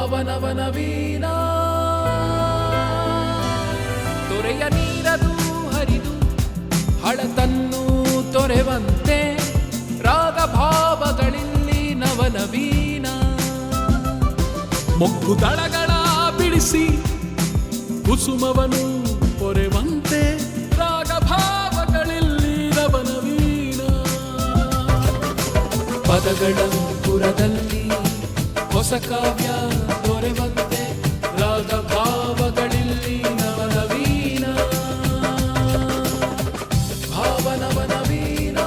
ಭಾವನವನವೀನ ತೊರೆಯ ನೀರದು ಹರಿದು ಹಳತನ್ನು ತೊರೆವಂತೆ ರಾಗ ಭಾವಗಳಿಲ್ಲಿ ನವನವೀನ ಮೊಗ್ಗು ದಳಗಳ ಬಿಡಿಸಿ ಕುಸುಮವನು ಪೊರೆವಂತೆ ರಾಗ ಭಾವಗಳಿಲ್ಲಿ ನವನವೀನ ಪದಗಳಂಕುರದಲ್ಲಿ ಹೊಸ ಕಾವ್ಯ ದೊರೆವಂತೆ ರಾಗ ಭಾವಗಳಿಲ್ಲಿ ನವನವೀನ ಭಾವನವನವೀನ.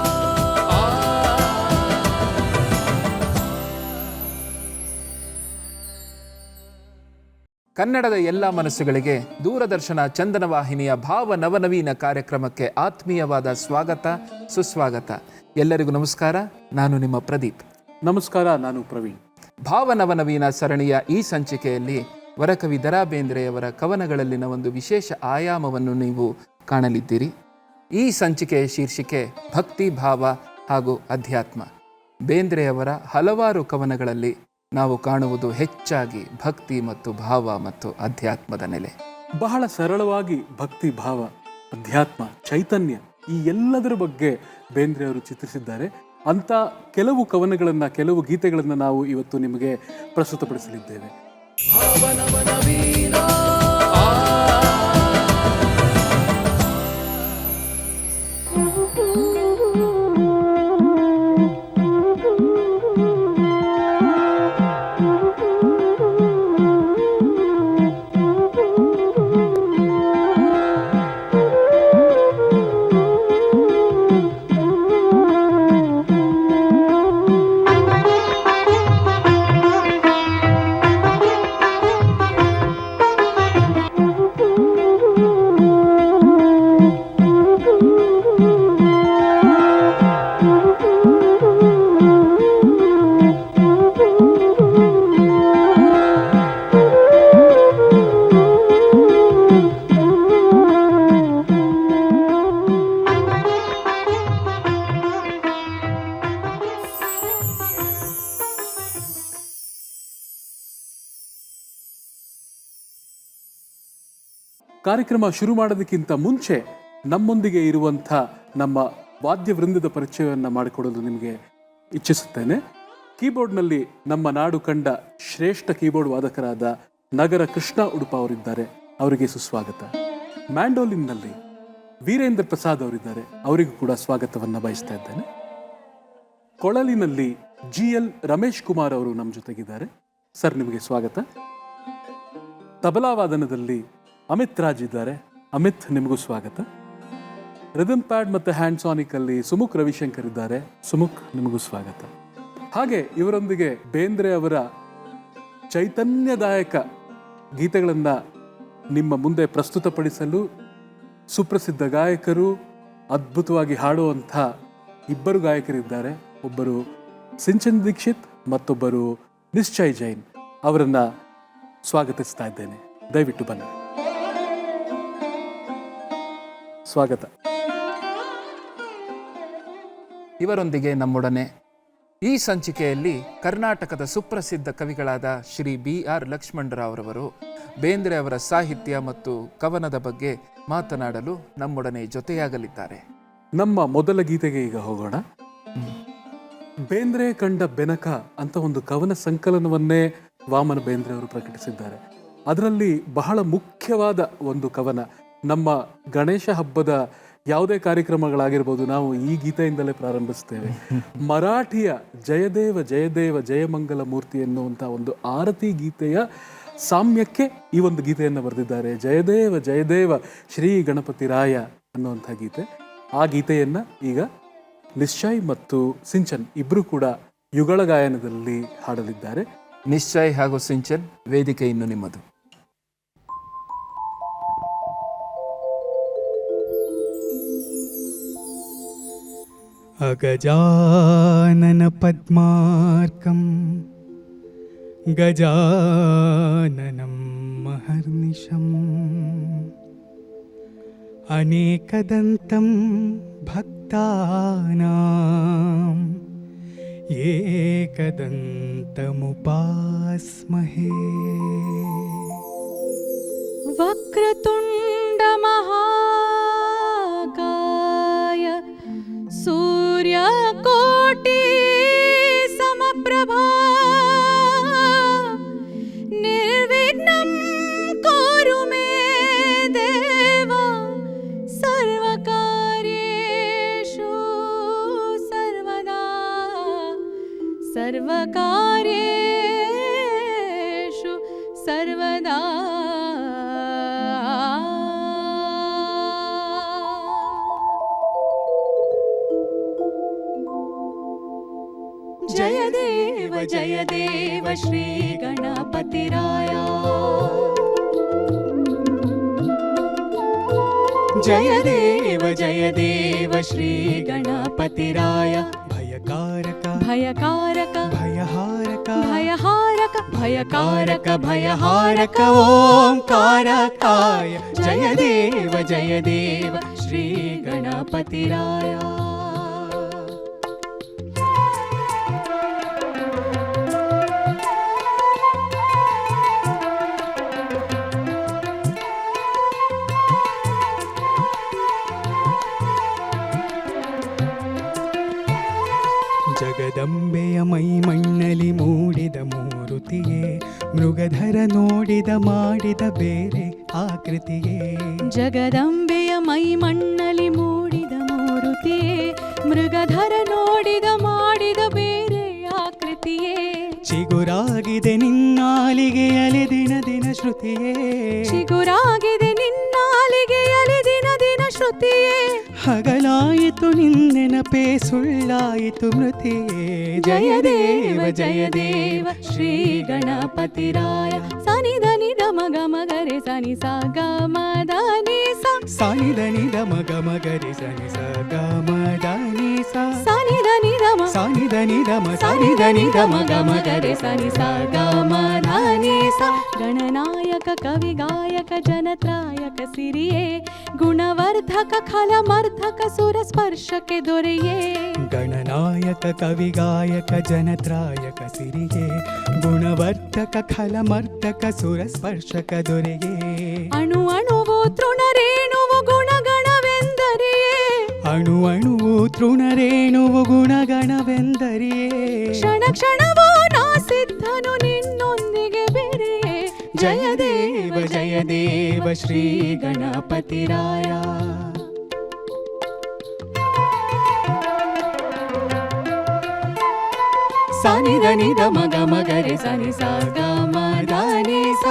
ಕನ್ನಡದ ಎಲ್ಲ ಮನಸ್ಸುಗಳಿಗೆ ದೂರದರ್ಶನ ಚಂದನ ವಾಹಿನಿಯ ಭಾವ ನವನವೀನ ಕಾರ್ಯಕ್ರಮಕ್ಕೆ ಆತ್ಮೀಯವಾದ ಸ್ವಾಗತ ಸುಸ್ವಾಗತ. ಎಲ್ಲರಿಗೂ ನಮಸ್ಕಾರ. ನಾನು ನಿಮ್ಮ ಪ್ರದೀಪ್. ನಮಸ್ಕಾರ, ನಾನು ಪ್ರವೀಣ್. ಭಾವ ನವನವೀನ ಸರಣಿಯ ಈ ಸಂಚಿಕೆಯಲ್ಲಿ ವರಕವಿ ದ ರಾ ಬೇಂದ್ರೆಯವರ ಕವನಗಳಲ್ಲಿನ ಒಂದು ವಿಶೇಷ ಆಯಾಮವನ್ನು ನೀವು ಕಾಣಲಿದ್ದೀರಿ. ಈ ಸಂಚಿಕೆಯ ಶೀರ್ಷಿಕೆ ಭಕ್ತಿ, ಭಾವ ಹಾಗೂ ಅಧ್ಯಾತ್ಮ. ಬೇಂದ್ರೆಯವರ ಹಲವಾರು ಕವನಗಳಲ್ಲಿ ನಾವು ಕಾಣುವುದು ಹೆಚ್ಚಾಗಿ ಭಕ್ತಿ ಮತ್ತು ಭಾವ ಮತ್ತು ಅಧ್ಯಾತ್ಮದ ನೆಲೆ. ಬಹಳ ಸರಳವಾಗಿ ಭಕ್ತಿ, ಭಾವ, ಅಧ್ಯಾತ್ಮ, ಚೈತನ್ಯ ಈ ಎಲ್ಲದರ ಬಗ್ಗೆ ಬೇಂದ್ರೆ ಅವರು ಚಿತ್ರಿಸಿದ್ದಾರೆ. ಅಂತ ಕೆಲವು ಕವನಗಳನ್ನು, ಕೆಲವು ಗೀತೆಗಳನ್ನು ನಾವು ಇವತ್ತು ನಿಮಗೆ ಪ್ರಸ್ತುತಪಡಿಸಲಿದ್ದೇವೆ. ಕಾರ್ಯಕ್ರಮ ಶುರು ಮಾಡೋದಕ್ಕಿಂತ ಮುಂಚೆ ನಮ್ಮೊಂದಿಗೆ ಇರುವಂಥ ನಮ್ಮ ವಾದ್ಯವೃಂದದ ಪರಿಚಯವನ್ನು ಮಾಡಿಕೊಡಲು ನಿಮಗೆ ಇಚ್ಛಿಸುತ್ತೇನೆ. ಕೀಬೋರ್ಡ್ನಲ್ಲಿ ನಮ್ಮ ನಾಡು ಕಂಡ ಶ್ರೇಷ್ಠ ಕೀಬೋರ್ಡ್ ವಾದಕರಾದ ನಗರ ಕೃಷ್ಣ ಉಡುಪ ಅವರಿದ್ದಾರೆ, ಅವರಿಗೆ ಸುಸ್ವಾಗತ. ಮ್ಯಾಂಡೋಲಿನ್ನಲ್ಲಿ ವೀರೇಂದ್ರ ಪ್ರಸಾದ್ ಅವರಿದ್ದಾರೆ, ಅವರಿಗೂ ಕೂಡ ಸ್ವಾಗತವನ್ನು ಬಯಸ್ತಾ ಇದ್ದೇನೆ. ಕೊಳಲಿನಲ್ಲಿ GL ರಮೇಶ್ ಕುಮಾರ್ ಅವರು ನಮ್ಮ ಜೊತೆಗಿದ್ದಾರೆ, ಸರ್ ನಿಮಗೆ ಸ್ವಾಗತ. ತಬಲಾವಾದನದಲ್ಲಿ ಅಮಿತ್ ರಾಜ್ ಇದ್ದಾರೆ, ಅಮಿತ್ ನಿಮಗೂ ಸ್ವಾಗತ. ರಿದಮ್ ಪ್ಯಾಡ್ ಮತ್ತು ಹ್ಯಾಂಡ್ ಸಾನಿಕ್ ಅಲ್ಲಿ ಸುಮುಖ್ ರವಿಶಂಕರ್ ಇದ್ದಾರೆ, ಸುಮುಖ್ ನಿಮಗೂ ಸ್ವಾಗತ. ಹಾಗೆ ಇವರೊಂದಿಗೆ ಬೇಂದ್ರೆ ಅವರ ಚೈತನ್ಯದಾಯಕ ಗೀತೆಗಳನ್ನು ನಿಮ್ಮ ಮುಂದೆ ಪ್ರಸ್ತುತಪಡಿಸಲು ಸುಪ್ರಸಿದ್ಧ ಗಾಯಕರು, ಅದ್ಭುತವಾಗಿ ಹಾಡುವಂಥ ಇಬ್ಬರು ಗಾಯಕರಿದ್ದಾರೆ. ಒಬ್ಬರು ಸಿಂಚನ್ ದೀಕ್ಷಿತ್, ಮತ್ತೊಬ್ಬರು ನಿಶ್ಚಯ್ ಜೈನ್. ಅವರನ್ನು ಸ್ವಾಗತಿಸ್ತಾ ಇದ್ದೇನೆ, ದಯವಿಟ್ಟು ಬನ್ನಿ. ಸ್ವಾಗತ. ಇವರೊಂದಿಗೆ ನಮ್ಮೊಡನೆ ಈ ಸಂಚಿಕೆಯಲ್ಲಿ ಕರ್ನಾಟಕದ ಸುಪ್ರಸಿದ್ಧ ಕವಿಗಳಾದ ಶ್ರೀ BR ಲಕ್ಷ್ಮಣರಾವ್ರವರು ಬೇಂದ್ರೆ ಅವರ ಸಾಹಿತ್ಯ ಮತ್ತು ಕವನದ ಬಗ್ಗೆ ಮಾತನಾಡಲು ನಮ್ಮೊಡನೆ ಜೊತೆಯಾಗಲಿದ್ದಾರೆ. ನಮ್ಮ ಮೊದಲ ಗೀತೆಗೆ ಈಗ ಹೋಗೋಣ. ಬೇಂದ್ರೆ ಕಂಡ ಬೆನಕ ಅಂತ ಒಂದು ಕವನ ಸಂಕಲನವನ್ನೇ ವಾಮನ ಬೇಂದ್ರೆ ಅವರು ಪ್ರಕಟಿಸಿದ್ದಾರೆ. ಅದರಲ್ಲಿ ಬಹಳ ಮುಖ್ಯವಾದ ಒಂದು ಕವನ, ನಮ್ಮ ಗಣೇಶ ಹಬ್ಬದ ಯಾವುದೇ ಕಾರ್ಯಕ್ರಮಗಳಾಗಿರ್ಬೋದು, ನಾವು ಈ ಗೀತೆಯಿಂದಲೇ ಪ್ರಾರಂಭಿಸ್ತೇವೆ. ಮರಾಠಿಯ ಜಯದೇವ ಜಯದೇವ ಜಯಮಂಗಲ ಮೂರ್ತಿ ಎನ್ನುವಂಥ ಒಂದು ಆರತಿ ಗೀತೆಯ ಸಾಮ್ಯಕ್ಕೆ ಈ ಒಂದು ಗೀತೆಯನ್ನು ಬರೆದಿದ್ದಾರೆ. ಜಯದೇವ ಜಯದೇವ ಶ್ರೀ ಗಣಪತಿ ರಾಯ ಅನ್ನುವಂಥ ಗೀತೆ. ಆ ಗೀತೆಯನ್ನು ಈಗ ನಿಶ್ಚಯ್ ಮತ್ತು ಸಿಂಚನ್ ಇಬ್ಬರು ಕೂಡ ಯುಗಳ ಗಾಯನದಲ್ಲಿ ಹಾಡಲಿದ್ದಾರೆ. ನಿಶ್ಚಯ್ ಹಾಗೂ ಸಿಂಚನ್, ವೇದಿಕೆ ಇನ್ನು ನಿಮ್ಮದು. ಅಗಜಾನನ ಪದ್ಮಾರ್ಕಂ ಗಜಾನನಂ ಮಹರ್ನಿಶಂ ಅನೇಕದಂತಂ ಭಕ್ತಾನಾಂ एकदन्तमुपास्महे वक्रतुण्डमहाकाय सूर्यकोटि समप्रभा निर्विघ्नं कुरु मे देव सर्वकार्येषु सर्वदा सर्वकार्येषु सर्वदा। जय देव श्री गणपतिराय जय देव श्री गणपतिराय भयकारक भयकारक भयहारक भयहारक भयकारक भयहारक ओंकारकाय जय देव श्री गणपतिराय। ಜಗದಂಬೆಯ ಮೈಮಣ್ಣಲಿ ಮೂಡಿದ ಮೂರುತಿಯೇ ಮೃಗಧರ ನೋಡಿದ ಮಾಡಿದ ಬೇರೆ ಆಕೃತಿಯೇ ಜಗದಂಬೆಯ ಮೈಮಣ್ಣಲಿ ಮೂಡಿದ ಮೂರುತಿಯೇ ಮೃಗಧರ ನೋಡಿದ ಮಾಡಿದ ಬೇರೆ ಆಕೃತಿಯೇ ಚಿಗುರಾಗಿದೆ ನಿನ್ನಾಲಿಗೆಯಲಿ ದಿನ ದಿನ ಶ್ರುತಿಯೇ ಚಿಗುರಾಗಿದೆ ನಿನ್ನಾಲಿಗೆಯಲಿ ದಿನ ದಿನ ಶ್ರುತಿಯೇ ಹಗಲಾಯಿತು ನಿನ್ನೆನಪೇ ಸುಳ್ಳಾಯಿತು ಮೃತಿಯೇ ಜಯ ದೇವ ಶ್ರೀ ಗಣಪತಿರಾಯ ಸನಿ ಧನಿ ಧಮ ಗಮ ಗರೆ ಸನಿ ಸ ಗಮ ಧನಿ ಸ ಸಾನಿ ಧನಿ ಧಮ ಗಮ ಗರಿ ಸನಿ ಸ ಗಮ ಧನಿ ಸ ಸನಿ ಧನಿ ಧಮ ಸಾನಿ ಧನಿ ಧಮ ಸನಿ ಧನಿ ಧಮ ಗಮ ಗರೆ ಸನಿ ಸ ಗಮ ಧನಿ ಸ ಗಣನಾಯಕ ಕವಿ ಗಾಯಕ ಜನತ್ರಾಯಕ ಸಿರಿಯೇ ಗುಣವರ್ಧಕ ಖಲಮರ್ಧಕ ಸುರ ಸ್ಪರ್ಶಕ್ಕೆ ದೊರೆಯೇ ಗಣನಾಯಕ ಕವಿ ಗಾಯಕ ಜನತ್ರಾಯಕ ಸಿರಿಯೇ ಗುಣವರ್ಧಕ ಖಲಮರ್ಧಕ ಸುರ ಸ್ಪರ್ಶಕ ದೊರೆಯೇ ಅಣು ಅಣುವು ತೃಣರೇಣುವು ಗುಣಗಣವೆಂದರಿಯೇ ಅಣು ಅಣುವು ತೃಣರೇಣುವು ಗುಣಗಣವೆಂದರಿಯೇ ಕ್ಷಣ ಕ್ಷಣವೂ ನಾ ಸಿದ್ಧನು ನಿನ್ನೊಂದಿಗೆ ಬೆರೆಯೇ ಜಯ ದೇವ ಶ್ರೀ ಗಣಪತಿರಾಯ ಸನಿ ಧನಿ ಧಮ ಗಮ ಗರೆ ಸನಿ ಸ ಗಮ ಧನಿ ಸ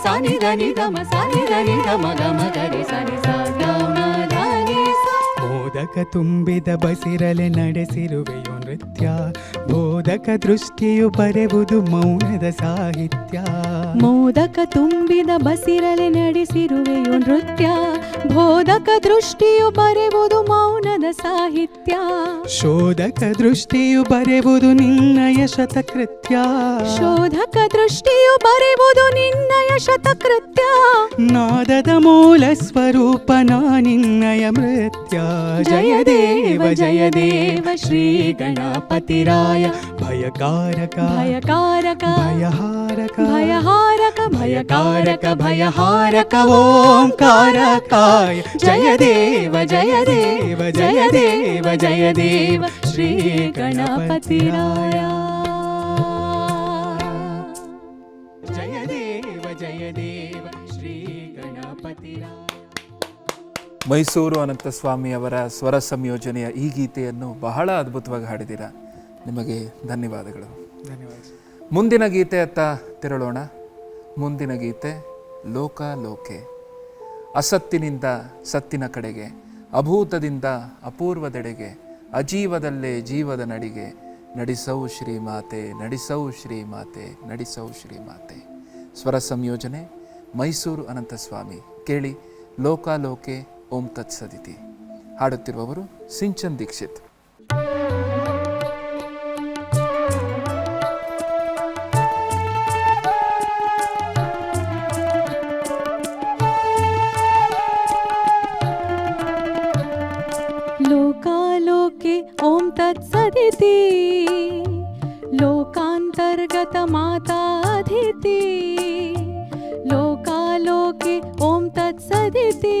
ಸನಿ ಧನಿ ಧಮ ಗಮ ಗರೆ ಸನಿ ಸ ಗಮ ಧನಿ ಸ ಮೋದಕ ತುಂಬಿದ ಬಸಿರಲೆ ನಡೆಸಿರುವೆಯೋ ನೃತ್ಯ ಬೋಧಕ ದೃಷ್ಟಿಯು ಬರೆವುದು ಮೌನದ ಸಾಹಿತ್ಯ ಮೋದಕ ತುಂಬಿದ ಬಸಿರಲೆ ನಡೆಸಿರುವೆಯೋ ನೃತ್ಯ ಬೋಧಕ ದೃಷ್ಟಿಯು ಬರೆವುದು ಮೌನದ ಸಾಹಿತ್ಯ ಶೋಧಕ ದೃಷ್ಟಿಯು ಬರೆವುದು ನಿನ್ನಯ ಶತಕೃತ್ಯ ಶೋಧಕ ದೃಷ್ಟಿಯು ಬರೆವುದು ನಿನ್ನಯ ಶತಕೃತ್ಯ ನಾದದ ಮೂಲ ಸ್ವರೂಪ ನಿನ್ನಯ ಮೃತ್ಯ ಜಯ ದೇವ ಶ್ರೀ ಗಣಪತಿರಾಯ ಭಯಕಾರಕ ಭಯಕಾರಕ ಭಯಹಾರಕ ಭಯಹಾರಕ ಭಯಕಾರಕ ಭಯಹಾರಕ ಓಂಕಾರಕಾಯ ಜಯ ದೇವ ಶ್ರೀ ಗಣಪತಿರಾಯ ಜಯ ದೇವ ಶ್ರೀ ಗಣಪತಿರಾಯ. ಮೈಸೂರು ಅನಂತಸ್ವಾಮಿಯವರ ಸ್ವರ ಸಂಯೋಜನೆಯ ಈ ಗೀತೆಯನ್ನು ಬಹಳ ಅದ್ಭುತವಾಗಿ ಹಾಡಿದ್ದೀರಾ. ನಿಮಗೆ ಧನ್ಯವಾದಗಳು. ಮುಂದಿನ ಗೀತೆಯತ್ತ ತೆರಳೋಣ. ಮುಂದಿನ ಗೀತೆ ಲೋಕ ಲೋಕೆ. ಅಸತ್ತಿನಿಂದ ಸತ್ತಿನ ಕಡೆಗೆ, ಅಭೂತದಿಂದ ಅಪೂರ್ವದೆಡೆಗೆ, ಅಜೀವದಲ್ಲೇ ಜೀವದ ನಡಿಗೆ, ನಡೆಸೌ ಶ್ರೀಮಾತೆ ನಡೆಸೌ ಶ್ರೀಮಾತೆ ನಡೆಸೌ ಶ್ರೀಮಾತೆ. ಸ್ವರ ಸಂಯೋಜನೆ ಮೈಸೂರು ಅನಂತಸ್ವಾಮಿ. ಕೇಳಿ ಲೋಕ ಲೋಕೆ ಓಂ ತತ್ಸದಿತಿ. ಹಾಡುತ್ತಿರುವವರು ಸಿಂಚನ್ ದೀಕ್ಷಿತ್. ಲೋಕಾಲೋಕೆ ಓಂ ತತ್ಸದಿತಿ लोकान्तर्गत माताधिति लोकालोके ॐ तत्सदिति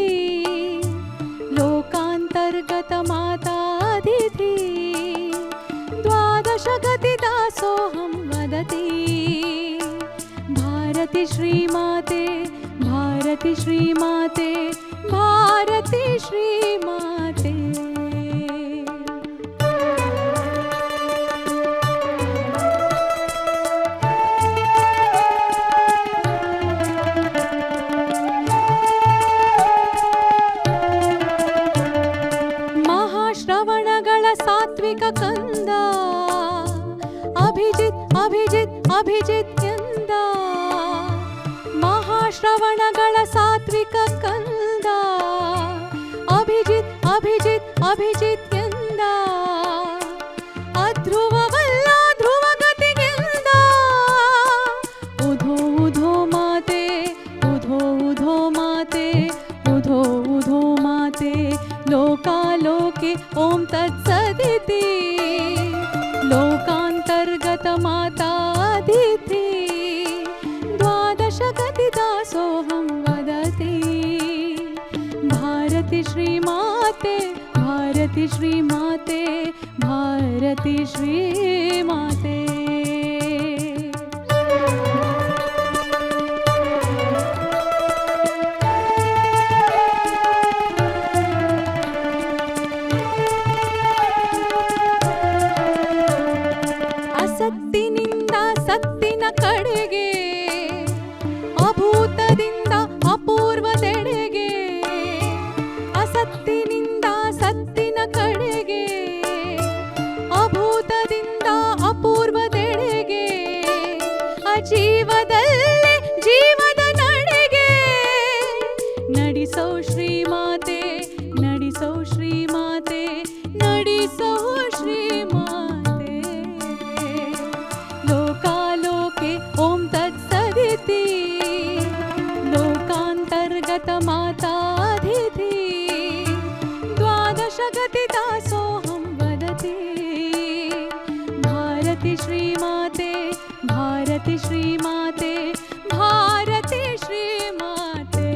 लोकान्तर्गत माताधिति द्वादशगतिदासोऽहं वदति भारति श्रीमाते भारति श्रीमाते भारति श्रीमाते। महाश्रवणಗಳ ಸಾತ್ವಿಕ ಕಂದ ಅಭಿಜಿತ್ ಅಭಿಜಿತ್ ಅಭಿಜಿತ್ ಎಂದ ಮಹಾಶ್ರವಣಗಳ ಸಾತ್ವಿಕ ಕಂದ ಅಭಿಜಿತ್ ಅಭಿಜಿತ್ ಅಭಿಜಿತ್ ಎಂದ ಅಧ್ರುವವಲ್ಲ ಧ್ರುವಗತಿಗೆಂದ ಉಧೋ ಉಧೋ ಮಾತೆ ಉಧೋ ಉಧೋ ಮಾತೆ ಉಧೋ ಉಧೋ ಮಾತೆ लोकालोके ॐ तत्सदिति लोकान्तर्गत माताधिति द्वादशगतिदासोऽहं वदति भारति श्रीमाते भारति श्रीमाते भारति श्रीमाते। ಅಸತ್ತಿನಿಂದ ಸತ್ತಿನ ಕಡೆಗೆ ಅಭೂತದಿಂದ ಅಪೂರ್ವದೆಡೆಗೆ ಅಸತ್ತಿನಿಂದ ಸತ್ತಿನ ಕಡೆಗೆ ಅಭೂತದಿಂದ ಅಪೂರ್ವದೆಡೆಗೆ ಅಜೀವದಲ್ಲೇ ಜೀವದ ನಡೆಗೆ ನಡೆಸೋ ಶ್ರೀಮಾತೆ ನಡೆಸೋ ಶ್ರೀಮಾತೆ ನಡೆಸೋ ಶ್ರೀಮಾತೆ लोकालोके ॐ तत्सदिति लोकान्तर्गत माताधिति द्वादशगतिदासोऽहं वदति भारति श्रीमाते भारति श्रीमाते भारति श्रीमाते।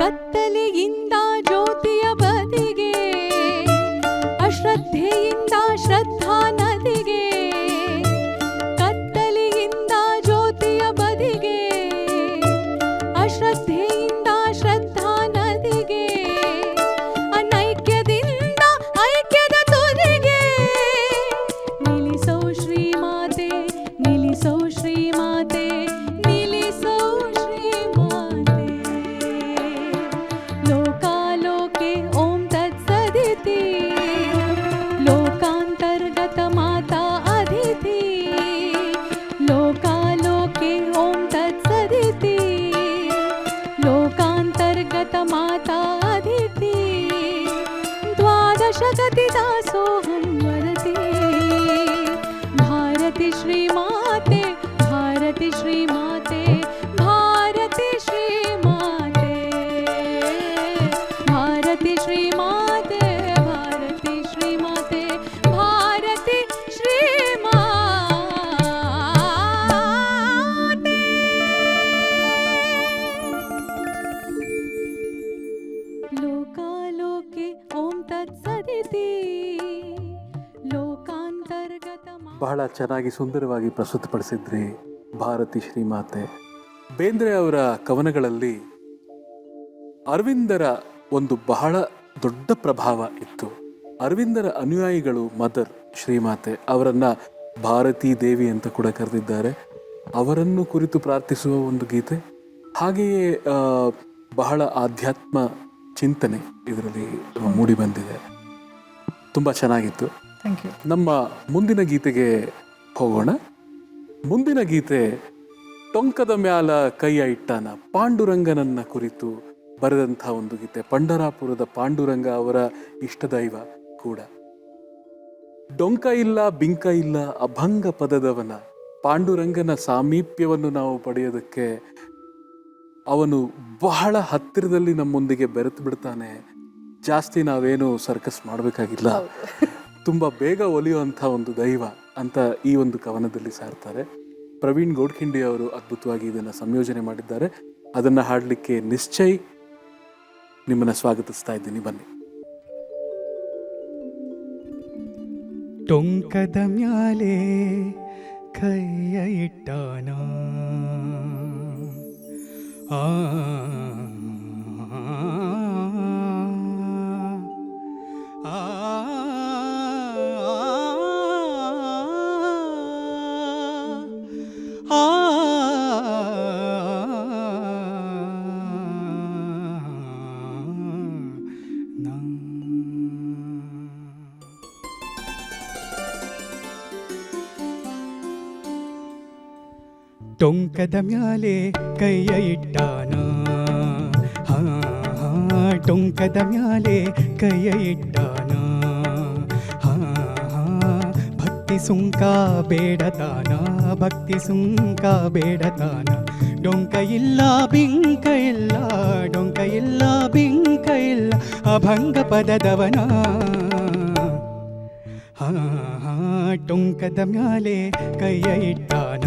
ಕತ್ತಲೆಯಿಂದ ಜ್ಯೋತಿಯ ಬದಿಗೆ ಅಶ್ರದ್ಧೆಯಿಂದ ಶ್ರದ್ಧಾ ನದಿಗೆ ಕತ್ತಲೆಯಿಂದ ಜ್ಯೋತಿಯ ಬದಿಗೆ ಅಶ್ರದ್ಧೆಯಿಂದ ಶ್ರದ್ಧಾ ನದಿಗೆ ಅನೈಕ್ಯದಿಂದ ಐಕ್ಯದ ತುದಿಗೆ ನಿಲ್ಲಿಸೋ ಶ್ರೀಮಾತೆ ನಿಲ್ಲಿಸೋ ಶ್ರೀಮಾತೆ ನಿಲ್ಲಿಸೋ ಶ್ರೀಮಾತೆ लोकालोके ॐ तत्सदिति लोकान्तर्गत माता अधिति लोकालोके ॐ तत्सदिति लोकान्तर्गत माता अधिति द्वादशगतिदासोऽहं वदति भारति श्रीमाते भारति श्रीमाते भारति श्रीमाते भारति श्रीमाते भारति श्रीमाते भारति श्रीमाते। लोकालोके ॐ तत्सदिति लोकान्तर्गत ಬಹಳ ಚೆನ್ನಾಗಿ ಸುಂದರವಾಗಿ ಪ್ರಸ್ತುತಪಡಿಸಿದ್ರಿ ಭಾರತಿ ಶ್ರೀಮಾತೆ. ಬೇಂದ್ರೆ ಅವರ ಕವನಗಳಲ್ಲಿ ಅರವಿಂದರ ಒಂದು ಬಹಳ ದೊಡ್ಡ ಪ್ರಭಾವ ಇತ್ತು. ಅರವಿಂದರ ಅನುಯಾಯಿಗಳು ಮದರ್ ಶ್ರೀಮಾತೆ ಅವರನ್ನ ಭಾರತೀ ದೇವಿ ಅಂತ ಕೂಡ ಕರೆದಿದ್ದಾರೆ. ಅವರನ್ನು ಕುರಿತು ಪ್ರಾರ್ಥಿಸುವ ಒಂದು ಗೀತೆ, ಹಾಗೆಯೇ ಬಹಳ ಆಧ್ಯಾತ್ಮ ಚಿಂತನೆ ಇದರಲ್ಲಿ ಮೂಡಿ ಬಂದಿದೆ. ತುಂಬ ಚೆನ್ನಾಗಿತ್ತು. Thank you. ನಮ್ಮ ಮುಂದಿನ ಗೀತೆಗೆ ಹೋಗೋಣ. ಮುಂದಿನ ಗೀತೆ ಟೊಂಕದ ಮ್ಯಾಲ ಕೈಯ ಇಟ್ಟಾನ, ಪಾಂಡುರಂಗನನ್ನ ಕುರಿತು ಬರೆದಂಥ ಒಂದು ಗೀತೆ. ಪಂಢರಾಪುರದ ಪಾಂಡುರಂಗ ಅವರ ಇಷ್ಟದೈವ ಕೂಡ. ಡೊಂಕ ಇಲ್ಲ ಬಿಂಕ ಇಲ್ಲ ಅಭಂಗ ಪದದವನ, ಪಾಂಡುರಂಗನ ಸಾಮೀಪ್ಯವನ್ನು ನಾವು ಪಡೆಯೋದಕ್ಕೆ ಅವನು ಬಹಳ ಹತ್ತಿರದಲ್ಲಿ ನಮ್ಮೊಂದಿಗೆ ಬೆರೆತು ಬಿಡ್ತಾನೆ. ಜಾಸ್ತಿ ನಾವೇನು ಸರ್ಕಸ್ ಮಾಡಬೇಕಾಗಿಲ್ಲ, ತುಂಬ ಬೇಗ ಒಲಿಯುವಂಥ ಒಂದು ದೈವ ಅಂತ ಈ ಒಂದು ಕವನದಲ್ಲಿ ಸಾರ್ತಾರೆ. ಪ್ರವೀಣ್ ಗೋಡ್ಖಿಂಡಿ ಅವರು ಅದ್ಭುತವಾಗಿ ಇದನ್ನು ಸಂಯೋಜನೆ ಮಾಡಿದ್ದಾರೆ. ಅದನ್ನು ಹಾಡಲಿಕ್ಕೆ ನಿಶ್ಚಯ್ ನಿಮ್ಮನ್ನು ಸ್ವಾಗತಿಸ್ತಾ ಇದ್ದೀನಿ, ಬನ್ನಿ. ಟೊಂಕದ ಮ್ಯಾಲೆ ಕೈಯ ಇಟ್ಟಾನ ಆ ಆ ಟೊಂಕದ ಮ್ಯಾಲೆ ಕೈಯ ಇಟ್ಟಾನ ಟೊಂಕದ ಮ್ಯಾಲೆ ಕೈಯ ಇಟ್ಟಾನ ಭಕ್ತಿ ಸುಂಕ ಬೇಡತಾನ ಭಕ್ತಿ ಸುಂಕ ಬೇಡತಾನ ಡೊಂಕ ಇಲ್ಲ ಬಿಂಕ ಇಲ್ಲ ಡೊಂಕ ಇಲ್ಲ ಬಿಂಕ ಇಲ್ಲ ಅಭಂಗ ಪದದವನ ಟೊಂಕದ ಮ್ಯಾಲೆ ಕೈಯ ಇಟ್ಟಾನ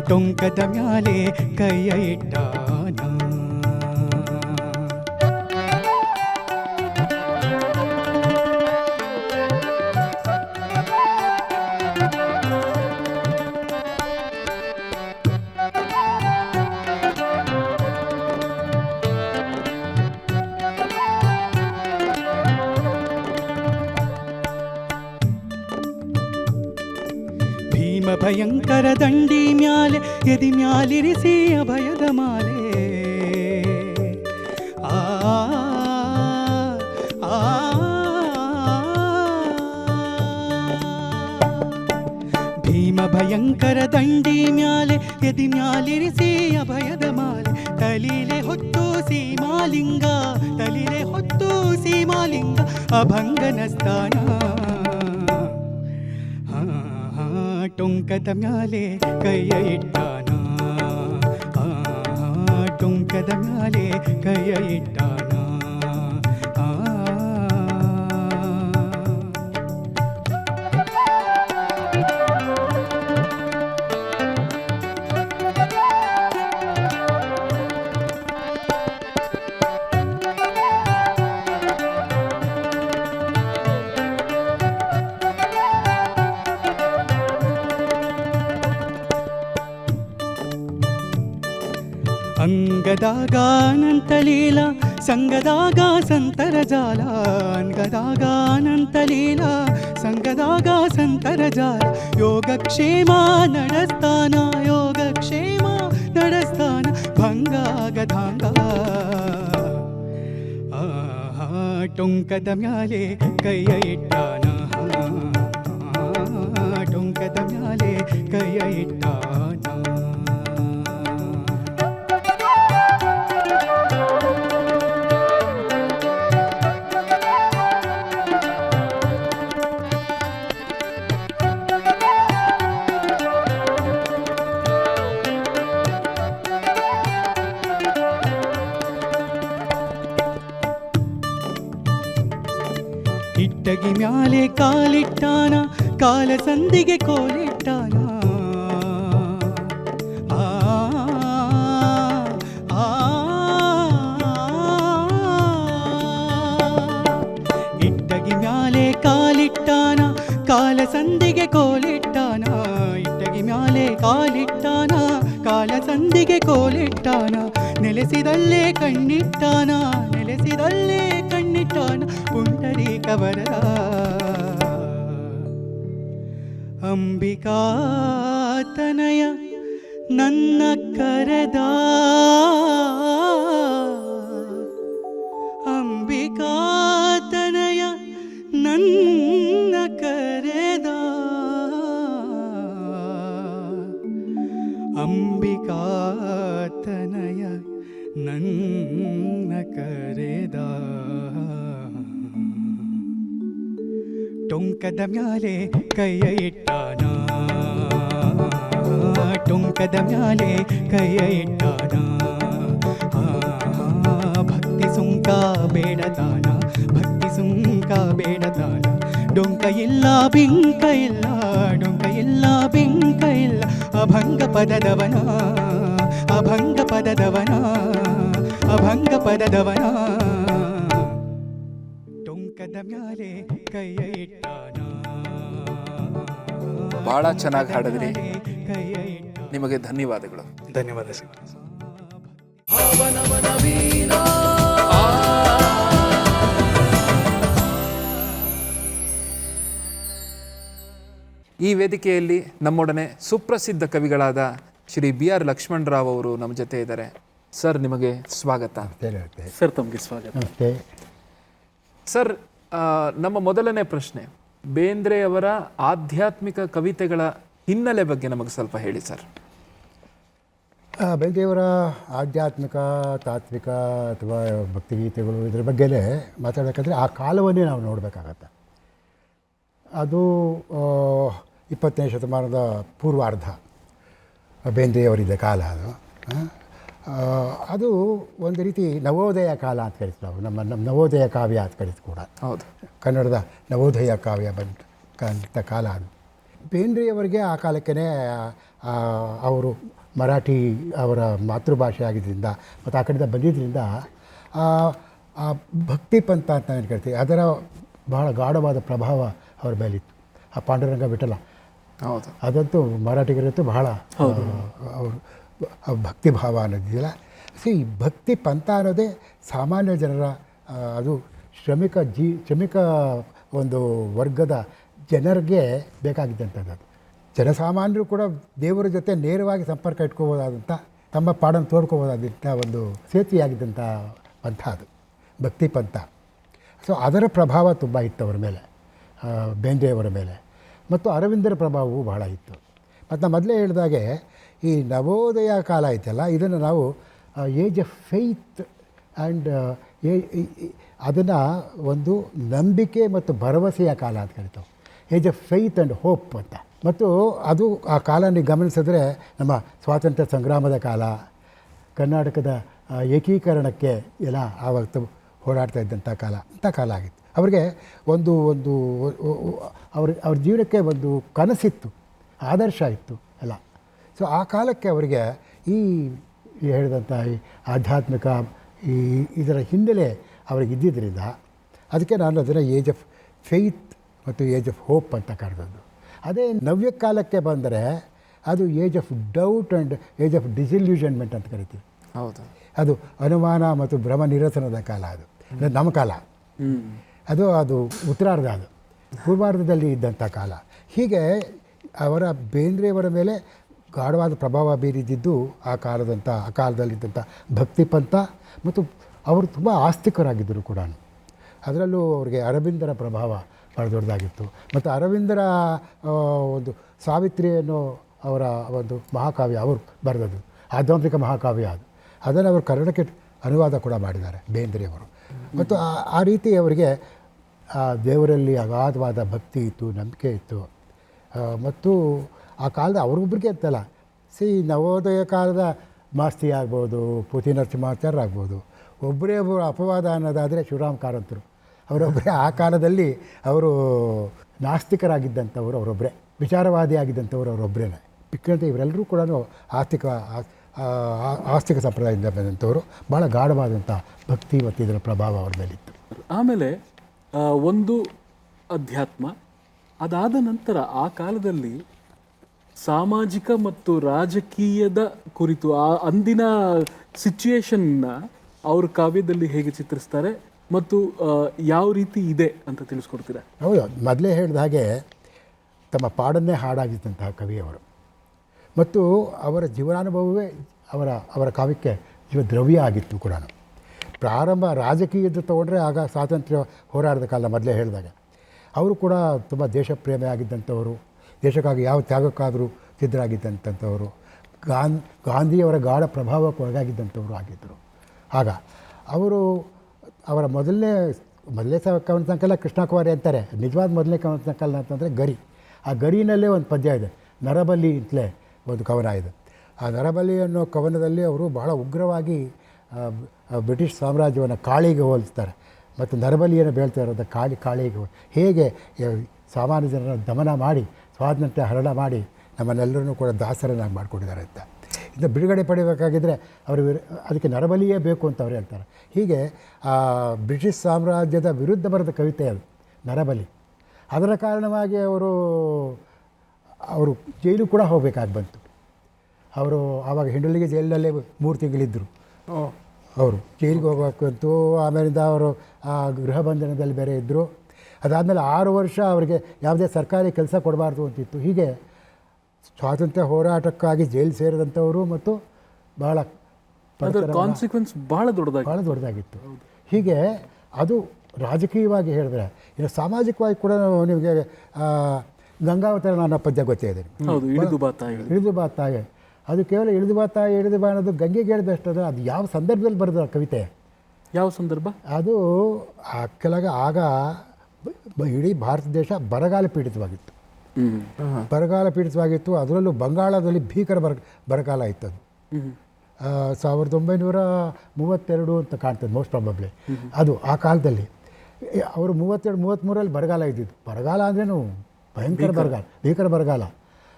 ಟೊಂಕದ ಮ್ಯಾಲೆ ಕೈಯ ಇಟ್ಟಾನ. ಭಯಂಕರ ದಂಡಿ ಮ್ಯಾಲೆ ಎದಿ ಮ್ಯಾಲಿರಿಸಿ ಅಭಯದ ಮಾಲೆ ಆ ಭೀಮ ಭಯಂಕರ ದಂಡಿ ಮ್ಯಾಲೆ ಎದಿ ಮ್ಯಾಲಿರಿಸಿ ಅಭಯದ ಮಾಲೆ ತಲೀಲೆ ಹೊತ್ತು ಸೀಮಾಲಿಂಗ ತಲೀಲೆ ಹೊತ್ತು ಸೀಮಾಲಿಂಗ ಅಭಂಗನ ಸ್ಥಾನ ಟೊಂಕದ ಮ್ಯಾಲೆ ಕೈಯ ಇಟ್ಟಾನ ಟೊಂಕದ ಮ್ಯಾಲೆ ಕೈಯ ಇಟ್ಟಾನ ಅಂಗದಾಗ ಅನಂತ ಲೀಲಾ ಸಂಗದಾಗ ಸಂತರ ಜಾಲ ಅಂಗದಾಗ ಅನಂತ ಲೀಲಾ ಸಂಗದಾಗ ಸಂತರ ಜಾಲ ಯೋಗಕ್ಷೇಮ ನಡೆಸ್ತಾನ ಯೋಗಕ್ಷೇಮ ನಡೆಸ್ತಾನ ಭಂಗಾಗಧಾಂಗ ಟೊಂಕದ ಮ್ಯಾಲೆ ಕೈಯ ಇಟ್ಟಾನ ಟೊಂಕದ ಮ್ಯಾಲೆ ಕೈಯ ಇಟ್ಟಾನ. ಇಟ್ಟಗಿ ಮ್ಯಾಲೆ ಕಾಲಿಟ್ಟಾನ ಕಾಲ ಸಂದಿಗೆ ಕೋಲಿಟ್ಟಾನ ಇಟ್ಟಗಿ ಮ್ಯಾಲೆ ಕಾಲಿಟ್ಟಾನ ಕಾಲ ಸಂದಿಗೆ ಕೋಲಿಟ್ಟಾನ ಇಟ್ಟಗಿ ಮ್ಯಾಲೆ ಕಾಲಿಟ್ಟಾನ ಕಾಲ ಸಂದಿಗೆ ಕೋಲಿಟ್ಟಾನ ನೆಲೆಸಿದಲ್ಲೇ ಕಣ್ಣಿಟ್ಟಾನ ನೆಲೆಸಿದಲ್ಲೇ ಕಣ್ಣಿಟ್ಟಾನ ಪುಂಡರೀಕವರದ ಅಂಬಿಕಾತನಯ ನನ್ನ ಕರೆದ ಅಂಬಿಕಾತನಯ ನನ್ನ ಕರೆದ ಅಂಬಿಕಾತನಯ ನನ್ನ ಕರೆದ ಟೊಂಕದ ಮ್ಯಾಲೆ ಕೈಯ ಇಟ್ಟಾನ ಟೊಂಕದ ಮ್ಯಾಲೆ ಕೈಯ ಇಟ್ಟಾನ ಭಕ್ತಿ ಸುಂಕ ಬೇಡತಾನ ಭಕ್ತಿ ಸುಂಕ ಬೇಡತಾನ ಡೊಂಕ ಇಲ್ಲ ಬಿಂಕ ಇಲ್ಲ ಡೊಂಕ ಇಲ್ಲ ಬಿಂಕ ಇಲ್ಲ ಅಭಂಗ ಪದದವನ ಅಭಂಗ ಪದದವನ ಅಭಂಗ ಪದದವನ ಟೊಂಕದ ಮ್ಯಾಲೆ ಕೈಯ ಇಟ್ಟಾನ ಬಹಳ ಚೆನ್ನಾಗಿ ಹಾಡಿದ್ರಿ. ಕೈಯ ಇಟ್ಟ. ನಿಮಗೆ ಧನ್ಯವಾದಗಳು. ಧನ್ಯವಾದ ಸರ್. ಈ ವೇದಿಕೆಯಲ್ಲಿ ನಮ್ಮೊಡನೆ ಸುಪ್ರಸಿದ್ಧ ಕವಿಗಳಾದ ಶ್ರೀ BR ಲಕ್ಷ್ಮಣರಾವ್ ಅವರು ನಮ್ಮ ಜೊತೆ ಇದ್ದಾರೆ. ಸರ್, ನಿಮಗೆ ಸ್ವಾಗತ. ಸರ್, ತಮಗೆ ಸ್ವಾಗತ. ನಮಸ್ತೆ ಸರ್, ನಮ್ಮ ಮೊದಲನೇ ಪ್ರಶ್ನೆ, ಬೇಂದ್ರೆಯವರ ಆಧ್ಯಾತ್ಮಿಕ ಕವಿತೆಗಳ ಹಿನ್ನೆಲೆ ಬಗ್ಗೆ ನಮಗೆ ಸ್ವಲ್ಪ ಹೇಳಿ ಸರ್. ಬೇಂದ್ರೆಯವರ ಆಧ್ಯಾತ್ಮಿಕ, ತಾತ್ವಿಕ ಅಥವಾ ಭಕ್ತಿಗೀತೆಗಳು ಇದ್ರ ಬಗ್ಗೆನೇ ಮಾತಾಡೋಕ್ಕಾದ್ರೆ ಆ ಕಾಲವನ್ನೇ ನಾವು ನೋಡಬೇಕಾಗತ್ತೆ. ಅದು 20ನೇ ಶತಮಾನದ ಪೂರ್ವಾರ್ಧ ಬೇಂದ್ರೆಯವರಿದ್ದ ಕಾಲ ಅದು. ಅದು ಒಂದು ರೀತಿ ನವೋದಯ ಕಾಲ ಅಂತ ಕರಿತೀವಿ ನಾವು. ನಮ್ಮ ನವೋದಯ ಕಾವ್ಯ ಅಂತ ಕರಿತೀವಿ ಕೂಡ. ಹೌದು, ಕನ್ನಡದ ನವೋದಯ ಕಾವ್ಯ ಬಂತ ಕಾಲ ಅದು. ಬೇಂದ್ರೆಯವರಿಗೆ ಆ ಕಾಲಕ್ಕೇ ಅವರು ಮರಾಠಿ ಅವರ ಮಾತೃಭಾಷೆ ಆಗಿದ್ದರಿಂದ ಮತ್ತು ಆ ಕಡೆಯಿಂದ ಬಂದಿದ್ದರಿಂದ ಆ ಭಕ್ತಿ ಪಂಥ ಅಂತ ಏನು ಕರಿತೀವಿ ಅದರ ಬಹಳ ಗಾಢವಾದ ಪ್ರಭಾವ ಅವ್ರ ಮೇಲಿತ್ತು. ಆ ಪಾಂಡುರಂಗ ವಿಠಲ, ಹೌದು, ಅದಂತೂ ಮರಾಠಿಗರಂತೂ ಬಹಳ ಅವರು ಭಕ್ತಿ ಭಾವ ಅನ್ನೋದಿಲ್ಲ. ಸೊ ಈ ಭಕ್ತಿ ಪಂಥ ಅನ್ನೋದೇ ಸಾಮಾನ್ಯ ಜನರ ಅದು ಶ್ರಮಿಕ ಒಂದು ವರ್ಗದ ಜನರಿಗೆ ಬೇಕಾಗಿದ್ದಂಥದ್ದು. ಜನಸಾಮಾನ್ಯರು ಕೂಡ ದೇವರ ಜೊತೆ ನೇರವಾಗಿ ಸಂಪರ್ಕ ಇಟ್ಕೋಬೋದಾದಂಥ, ತಮ್ಮ ಪಾಡನ್ನು ತೋಡ್ಕೋಬೋದಾದಂಥ ಒಂದು ಸೇತುವೆಯಾಗಿದ್ದಂಥ ಪಂಥ ಅದು ಭಕ್ತಿ ಪಂಥ. ಸೊ ಅದರ ಪ್ರಭಾವ ತುಂಬ ಇತ್ತು ಅವರ ಮೇಲೆ, ಬೇಂದ್ರೆಯವರ ಮೇಲೆ. ಮತ್ತು ಅರವಿಂದರ ಪ್ರಭಾವವೂ ಬಹಳ ಇತ್ತು. ಮತ್ತು ನಾನು ಮೊದಲೇ ಹೇಳಿದಾಗೆ ಈ ನವೋದಯ ಕಾಲ ಐತಲ್ಲ, ಇದನ್ನು ನಾವು ಏಜ್ ಆಫ್ ಫೇತ್ ಆ್ಯಂಡ್ ಅದನ್ನು ಒಂದು ನಂಬಿಕೆ ಮತ್ತು ಭರವಸೆಯ ಕಾಲ ಅಂತ ಕರಿತಾವೆ. Age of faith and hope ಅಂತ. ಮತ್ತು ಅದು ಆ ಕಾಲ ನೀವು ಗಮನಿಸಿದ್ರೆ ನಮ್ಮ ಸ್ವಾತಂತ್ರ್ಯ ಸಂಗ್ರಾಮದ ಕಾಲ, ಕರ್ನಾಟಕದ ಏಕೀಕರಣಕ್ಕೆ ಎಲ್ಲ ಆವತ್ತು ಹೋರಾಡ್ತಾ ಇದ್ದಂಥ ಕಾಲ, ಅಂಥ ಕಾಲ ಆಗಿತ್ತು. ಅವರಿಗೆ ಒಂದು ಅವ್ರ ಜೀವನಕ್ಕೆ ಒಂದು ಕನಸಿತ್ತು, ಆದರ್ಶ ಇತ್ತು ಎಲ್ಲ. ಸೊ ಆ ಕಾಲಕ್ಕೆ ಅವರಿಗೆ ಈ ಹೇಳಿದಂಥ ಈ ಆಧ್ಯಾತ್ಮಿಕ ಇದರ ಹಿನ್ನೆಲೆ ಅವ್ರಿಗೆ ಇದ್ದಿದ್ದರಿಂದ ಅದಕ್ಕೆ ನಾನು ಅದನ್ನು ಏಜ್ ಆಫ್ ಫೇತ್ ಮತ್ತು ಏಜ್ ಆಫ್ ಹೋಪ್ ಅಂತ ಕರೆದದ್ದು. ಅದೇ ನವ್ಯ ಕಾಲಕ್ಕೆ ಬಂದರೆ ಅದು age of doubt and age of disillusionment ಅಂತ ಕರಿತೀವಿ. ಹೌದು, ಅದು ಅನುಮಾನ ಮತ್ತು ಭ್ರಮ ನಿರಸನದ ಕಾಲ. ಅದು ನಮ್ಮ ಕಾಲ ಅದು ಉತ್ತರಾರ್ಧ, ಅದು ಪೂರ್ವಾರ್ಧದಲ್ಲಿ ಇದ್ದಂಥ ಕಾಲ. ಹೀಗೆ ಅವರ ಬೇಂದ್ರೆಯವರ ಮೇಲೆ ಗಾಢವಾದ ಪ್ರಭಾವ ಬೀರಿದ್ದು ಆ ಕಾಲದಲ್ಲಿದ್ದಂಥ ಭಕ್ತಿ ಪಂಥ. ಮತ್ತು ಅವರು ತುಂಬ ಆಸ್ತಿಕರಾಗಿದ್ದರು ಕೂಡ. ಅದರಲ್ಲೂ ಅವರಿಗೆ ಅರವಿಂದರ ಪ್ರಭಾವ ಭಾಳ ದೊಡ್ಡದಾಗಿತ್ತು. ಮತ್ತು ಅರವಿಂದರ ಒಂದು ಸಾವಿತ್ರಿ ಅನ್ನೋ ಅವರ ಒಂದು ಮಹಾಕಾವ್ಯ ಅವರು ಬರೆದದ್ದು, ಆಧ್ಯಾತ್ಮಿಕ ಮಹಾಕಾವ್ಯ ಅದು. ಅದನ್ನು ಅವರು ಕನ್ನಡಕ್ಕೆ ಅನುವಾದ ಕೂಡ ಮಾಡಿದ್ದಾರೆ ಬೇಂದ್ರೆಯವರು. ಮತ್ತು ಆ ರೀತಿ ಅವರಿಗೆ ದೇವರಲ್ಲಿ ಅಗಾಧವಾದ ಭಕ್ತಿ ಇತ್ತು, ನಂಬಿಕೆ ಇತ್ತು. ಮತ್ತು ಆ ಕಾಲದ ಅವ್ರೊಬ್ಬರಿಗೆ ಅಂತಲ್ಲ, ನವೋದಯ ಕಾಲದ ಮಾಸ್ತಿ ಆಗ್ಬೋದು, ಪೂತಿ ನರಸಿಂಹಾಚಾರ್ಯ ಆಗ್ಬೋದು, ಒಬ್ಬರೇ ಒಬ್ಬರು ಅಪವಾದ ಅನ್ನೋದಾದರೆ ಶಿವರಾಮ್ ಕಾರಂತರು ಅವರೊಬ್ಬರೇ. ಆ ಕಾಲದಲ್ಲಿ ಅವರು ನಾಸ್ತಿಕರಾಗಿದ್ದಂಥವ್ರು ಅವರೊಬ್ಬರೇ, ವಿಚಾರವಾದಿ ಆಗಿದ್ದಂಥವ್ರು ಅವರೊಬ್ಬರೇ. ಯಾಕಂದರೆ ಇವರೆಲ್ಲರೂ ಕೂಡ ಆಸ್ತಿಕ ಸಂಪ್ರದಾಯದಿಂದ ಬಂದಂಥವರು. ಭಾಳ ಗಾಢವಾದಂಥ ಭಕ್ತಿ ಮತ್ತು ಇದರ ಪ್ರಭಾವ ಅವ್ರ ಮೇಲಿತ್ತು. ಆಮೇಲೆ ಒಂದು ಅಧ್ಯಾತ್ಮ, ಅದಾದ ನಂತರ ಆ ಕಾಲದಲ್ಲಿ ಸಾಮಾಜಿಕ ಮತ್ತು ರಾಜಕೀಯದ ಕುರಿತು ಆ ಅಂದಿನ ಸಿಚುಯೇಷನ್ನ ಅವ್ರ ಕಾವ್ಯದಲ್ಲಿ ಹೇಗೆ ಚಿತ್ರಿಸ್ತಾರೆ ಮತ್ತು ಯಾವ ರೀತಿ ಇದೆ ಅಂತ ತಿಳಿಸ್ಕೊಡ್ತೀರಾ? ಹೌದು, ಮೊದಲೇ ಹೇಳಿದ ಹಾಗೆ ತಮ್ಮ ಪಾಡನ್ನೇ ಹಾಡಾಗಿದ್ದಂತಹ ಕವಿಯವರು. ಮತ್ತು ಅವರ ಜೀವನಾನುಭವವೇ ಅವರ ಕಾವ್ಯಕ್ಕೆ ಜೀವದ್ರವ್ಯ ಆಗಿತ್ತು ಕೂಡ. ಪ್ರಾರಂಭ ರಾಜಕೀಯದ ತೊಗೊಂಡ್ರೆ ಆಗ ಸ್ವಾತಂತ್ರ್ಯ ಹೋರಾಟದ ಕಾಲ ಮೊದಲೇ ಹೇಳಿದಾಗ ಅವರು ಕೂಡ ತುಂಬ ದೇಶಪ್ರೇಮಿ ಆಗಿದ್ದಂಥವರು, ದೇಶಕ್ಕಾಗಿ ಯಾವ ತ್ಯಾಗಕ್ಕಾದರೂ ಸಿದ್ಧರಾಗಿದ್ದಂಥವರು, ಗಾಂಧಿಯವರ ಗಾಢ ಪ್ರಭಾವಕ್ಕೆ ಒಳಗಾಗಿದ್ದಂಥವರು ಆಗಿದ್ದರು. ಆಗ ಅವರ ಮೊದಲನೇ ಕವನ ಸಂಕಲ ಕೃಷ್ಣಕುಮಾರಿ ಅಂತಾರೆ. ನಿಜವಾದ ಮೊದಲನೇ ಕವನ ಸಂಕಲನ ಅಂತಂದರೆ ಗರಿ. ಆ ಗರಿನಲ್ಲೇ ಒಂದು ಪದ್ಯ ಇದೆ, ನರಬಲಿ ಅಂತಲೇ ಒಂದು ಕವನ ಇದೆ. ಆ ನರಬಲಿ ಅನ್ನೋ ಕವನದಲ್ಲಿ ಅವರು ಬಹಳ ಉಗ್ರವಾಗಿ ಬ್ರಿಟಿಷ್ ಸಾಮ್ರಾಜ್ಯವನ್ನು ಕಾಳಿಗೆ ಹೋಲಿಸ್ತಾರೆ. ಮತ್ತು ನರಬಲಿಯನ್ನು ಬೇಳ್ತಾ ಇರೋದು ಕಾಳಿಗೆ ಹೇಗೆ ಸಾಮಾನ್ಯ ಜನರನ್ನು ದಮನ ಮಾಡಿ ಸ್ವಾತಂತ್ರ್ಯ ಹರಣ ಮಾಡಿ ನಮ್ಮನ್ನೆಲ್ಲರನ್ನೂ ಕೂಡ ದಾಸರನ್ನಾಗಿ ಮಾಡಿಕೊಂಡಿದ್ದಾರೆ ಅಂತ. ಇನ್ನು ಬಿಡುಗಡೆ ಪಡಿಬೇಕಾಗಿದ್ದರೆ ಅವರು ಅದಕ್ಕೆ ನರಬಲಿಯೇ ಬೇಕು ಅಂತ ಅವ್ರು ಹೇಳ್ತಾರೆ. ಹೀಗೆ ಆ ಬ್ರಿಟಿಷ್ ಸಾಮ್ರಾಜ್ಯದ ವಿರುದ್ಧ ಬರೆದ ಕವಿತೆ ಅದು ನರಬಲಿ. ಅದರ ಕಾರಣವಾಗಿ ಅವರು ಜೈಲು ಕೂಡ ಹೋಗಬೇಕಾಗಿ ಬಂತು. ಅವರು ಆವಾಗ ಹಿಂಡಲಿಗೆ ಜೈಲಿನಲ್ಲೇ 3 ತಿಂಗಳಿದ್ದರು. ಅವರು ಜೈಲಿಗೆ ಹೋಗಬೇಕಂತೂ. ಆಮೇಲಿಂದ ಅವರು ಆ ಗೃಹ ಬಂಧನದಲ್ಲಿ ಬೇರೆ ಇದ್ದರು. ಅದಾದಮೇಲೆ 6 ವರ್ಷ ಅವರಿಗೆ ಯಾವುದೇ ಸರ್ಕಾರಿ ಕೆಲಸ ಕೊಡಬಾರ್ದು ಅಂತಿತ್ತು. ಹೀಗೆ ಸ್ವಾತಂತ್ರ್ಯ ಹೋರಾಟಕ್ಕಾಗಿ ಜೈಲು ಸೇರಿದಂಥವರು ಮತ್ತು ಭಾಳ ಕಾನ್ಸಿಕ್ವೆನ್ಸ್ ಭಾಳ ದೊಡ್ಡದಾಗಿತ್ತು. ಹೀಗೆ ಅದು ರಾಜಕೀಯವಾಗಿ ಹೇಳಿದ್ರೆ, ಇನ್ನು ಸಾಮಾಜಿಕವಾಗಿ ಕೂಡ ನಿಮಗೆ ಗಂಗಾವತರ ನನ್ನ ಪದ್ಯ ಗೊತ್ತೇ ಇದೆ. ಇಳಿದು ಬಾ ತಾಯಿ. ಅದು ಕೇವಲ ಇಳಿದು ಬಾ ಅನ್ನೋದು ಗಂಗೆಗೆ ಹೇಳಿದಷ್ಟು. ಅದು ಯಾವ ಸಂದರ್ಭದಲ್ಲಿ ಬರೆದ ಕವಿತೆ? ಯಾವ ಸಂದರ್ಭ? ಅದು ಆಗ ಇಡೀ ಭಾರತ ದೇಶ ಬರಗಾಲ ಪೀಡಿತವಾಗಿತ್ತು. ಅದರಲ್ಲೂ ಬಂಗಾಳದಲ್ಲಿ ಭೀಕರ ಬರಗಾಲ ಇತ್ತು. ಅದು 1932 ಅಂತ ಕಾಣ್ತದೆ ಮೋಸ್ಟ್ ಪ್ರಾಬಬ್ಲಿ. ಅದು ಆ ಕಾಲದಲ್ಲಿ ಅವರು 32-33 ಬರಗಾಲ ಇದ್ದಿದ್ದು. ಬರಗಾಲ ಅಂದ್ರೇನು ಭಯಂಕರ ಬರಗಾಲ, ಭೀಕರ ಬರಗಾಲ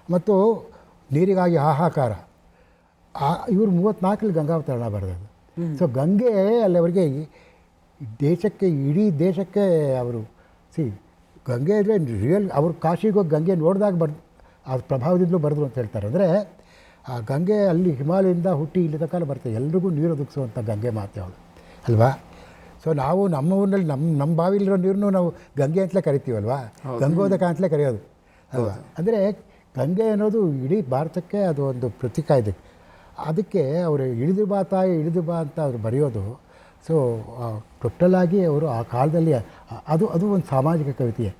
ಮತ್ತು ನೀರಿಗಾಗಿ ಹಾಹಾಕಾರ. ಇವರು 34 ಗಂಗಾವತರಣ ಬರೆದದ್ದು. ಸೊ ಗಂಗೆ ಅಲ್ಲಿ ಅವರಿಗೆ ಇಡೀ ದೇಶಕ್ಕೆ ಅವರು ಗಂಗೆ ಅಂದರೆ ರಿಯಲ್. ಅವರು ಕಾಶಿಗೆ ಹೋಗಿ ಗಂಗೆ ನೋಡಿದಾಗ ಆ ಪ್ರಭಾವದಿಂದಲೂ ಬರೆದ್ರು ಅಂತ ಹೇಳ್ತಾರೆ. ಅಂದರೆ ಆ ಗಂಗೆ ಅಲ್ಲಿ ಹಿಮಾಲಯದಿಂದ ಹುಟ್ಟಿ ಇಲ್ಲಿ ತನಕ ಬರ್ತದೆ. ಎಲ್ರಿಗೂ ನೀರು ಒದಗಿಸುವಂಥ ಗಂಗೆ ಮಾತೆ ಅವಳು ಅಲ್ವಾ. ಸೊ ನಾವು ನಮ್ಮ ಊರಿನಲ್ಲಿ ನಮ್ಮ ಬಾವಿಲಿರೋ ನೀರನ್ನು ನಾವು ಗಂಗೆ ಅಂತಲೇ ಕರಿತೀವಲ್ವಾ, ಗಂಗೋದಕ ಅಂತಲೇ ಕರೆಯೋದು ಅಲ್ವಾ. ಅಂದರೆ ಗಂಗೆ ಅನ್ನೋದು ಇಡೀ ಭಾರತಕ್ಕೆ ಅದು ಒಂದು ಪ್ರತೀಕ ಇದೆ. ಅದಕ್ಕೆ ಅವರು ಇಳಿದು ಬಾ ಅಂತ ಅವರು ಬರೆಯೋದು. ಸೊ ಟೋಟಲಾಗಿ ಅವರು ಆ ಕಾಲದಲ್ಲಿ ಅದು ಒಂದು ಸಾಮಾಜಿಕ ಕವಿತೆ.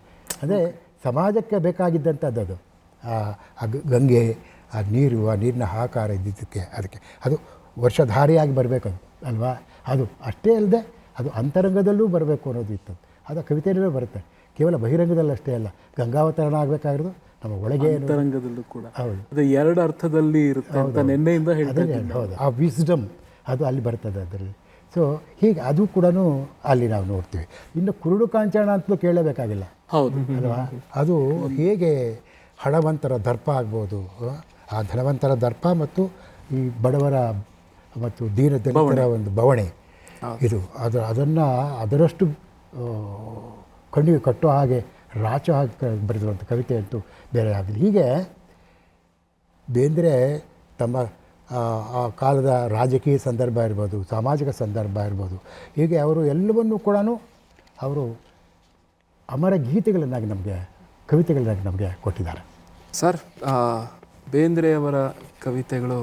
ಅಂದರೆ ಸಮಾಜಕ್ಕೆ ಬೇಕಾಗಿದ್ದಂಥದ್ದು ಅದು. ಆ ಗಂಗೆ, ಆ ನೀರು, ಆ ನೀರಿನ ಹಾಕಾರ ಇದ್ದಿದ್ದಕ್ಕೆ ಅದಕ್ಕೆ ಅದು ವರ್ಷಧಾರಿಯಾಗಿ ಬರಬೇಕು ಅದು ಅಲ್ವಾ. ಅದು ಅಷ್ಟೇ ಅಲ್ಲದೆ ಅದು ಅಂತರಂಗದಲ್ಲೂ ಬರಬೇಕು ಅನ್ನೋದು ಇತ್ತು. ಅದು ಕವಿತೆಯಲ್ಲೂ ಬರುತ್ತೆ. ಕೇವಲ ಬಹಿರಂಗದಲ್ಲಿ ಅಷ್ಟೇ ಅಲ್ಲ, ಗಂಗಾವತರಣ ಆಗಬೇಕಾಗಿರೋದು ನಮ್ಮ ಒಳಗೆ ಅಂತರಂಗದಲ್ಲೂ ಕೂಡ. ಹೌದು, ಅದು 2 ಅರ್ಥದಲ್ಲಿ ಇರುತ್ತೆ ಅಂತ ನಿನ್ನೆಯಿಂದ ಹೇಳ್ತಾರೆ. ಹೌದು, ಆ ವಿಸ್ಡಮ್ ಅದು ಅಲ್ಲಿ ಬರ್ತದೆ ಅದರಲ್ಲಿ. ಸೊ ಹೀಗೆ ಅದು ಕೂಡ ಅಲ್ಲಿ ನಾವು ನೋಡ್ತೀವಿ. ಇನ್ನು ಕುರುಡು ಕಾಂಚಾಣ ಅಂತಲೂ ಕೇಳಬೇಕಾಗಿಲ್ಲ. ಹೌದು ಅಲ್ವಾ. ಅದು ಹೇಗೆ ಹಣವಂತರ ದರ್ಪ ಆಗ್ಬೋದು, ಆ ಧನವಂತರ ದರ್ಪ ಮತ್ತು ಈ ಬಡವರ ಮತ್ತು ದೀನದಲಿತರ ಒಂದು ಬವಣೆ, ಇದು ಅದನ್ನು ಅದರಷ್ಟು ಕಣ್ಣಿಗೆ ಕಟ್ಟೋ ಹಾಗೆ ರಾಚ ಹಾಕಿ ಬರೆದಿರುವಂಥ ಕವಿತೆ ಅಂತೂ ಬೇರೆ ಆಗಲಿ. ಹೀಗೆ ಬೇಂದ್ರೆ ತಮ್ಮ ಆ ಕಾಲದ ರಾಜಕೀಯ ಸಂದರ್ಭ ಇರ್ಬೋದು, ಸಾಮಾಜಿಕ ಸಂದರ್ಭ ಇರ್ಬೋದು, ಹೀಗೆ ಅವರು ಎಲ್ಲವನ್ನೂ ಕೂಡ ಅವರು ಅಮರ ಗೀತೆಗಳನ್ನಾಗಿ ಕವಿತೆಗಳನ್ನಾಗಿ ನಮಗೆ ಕೊಟ್ಟಿದ್ದಾರೆ. ಸರ್, ಬೇಂದ್ರೆಯವರ ಕವಿತೆಗಳು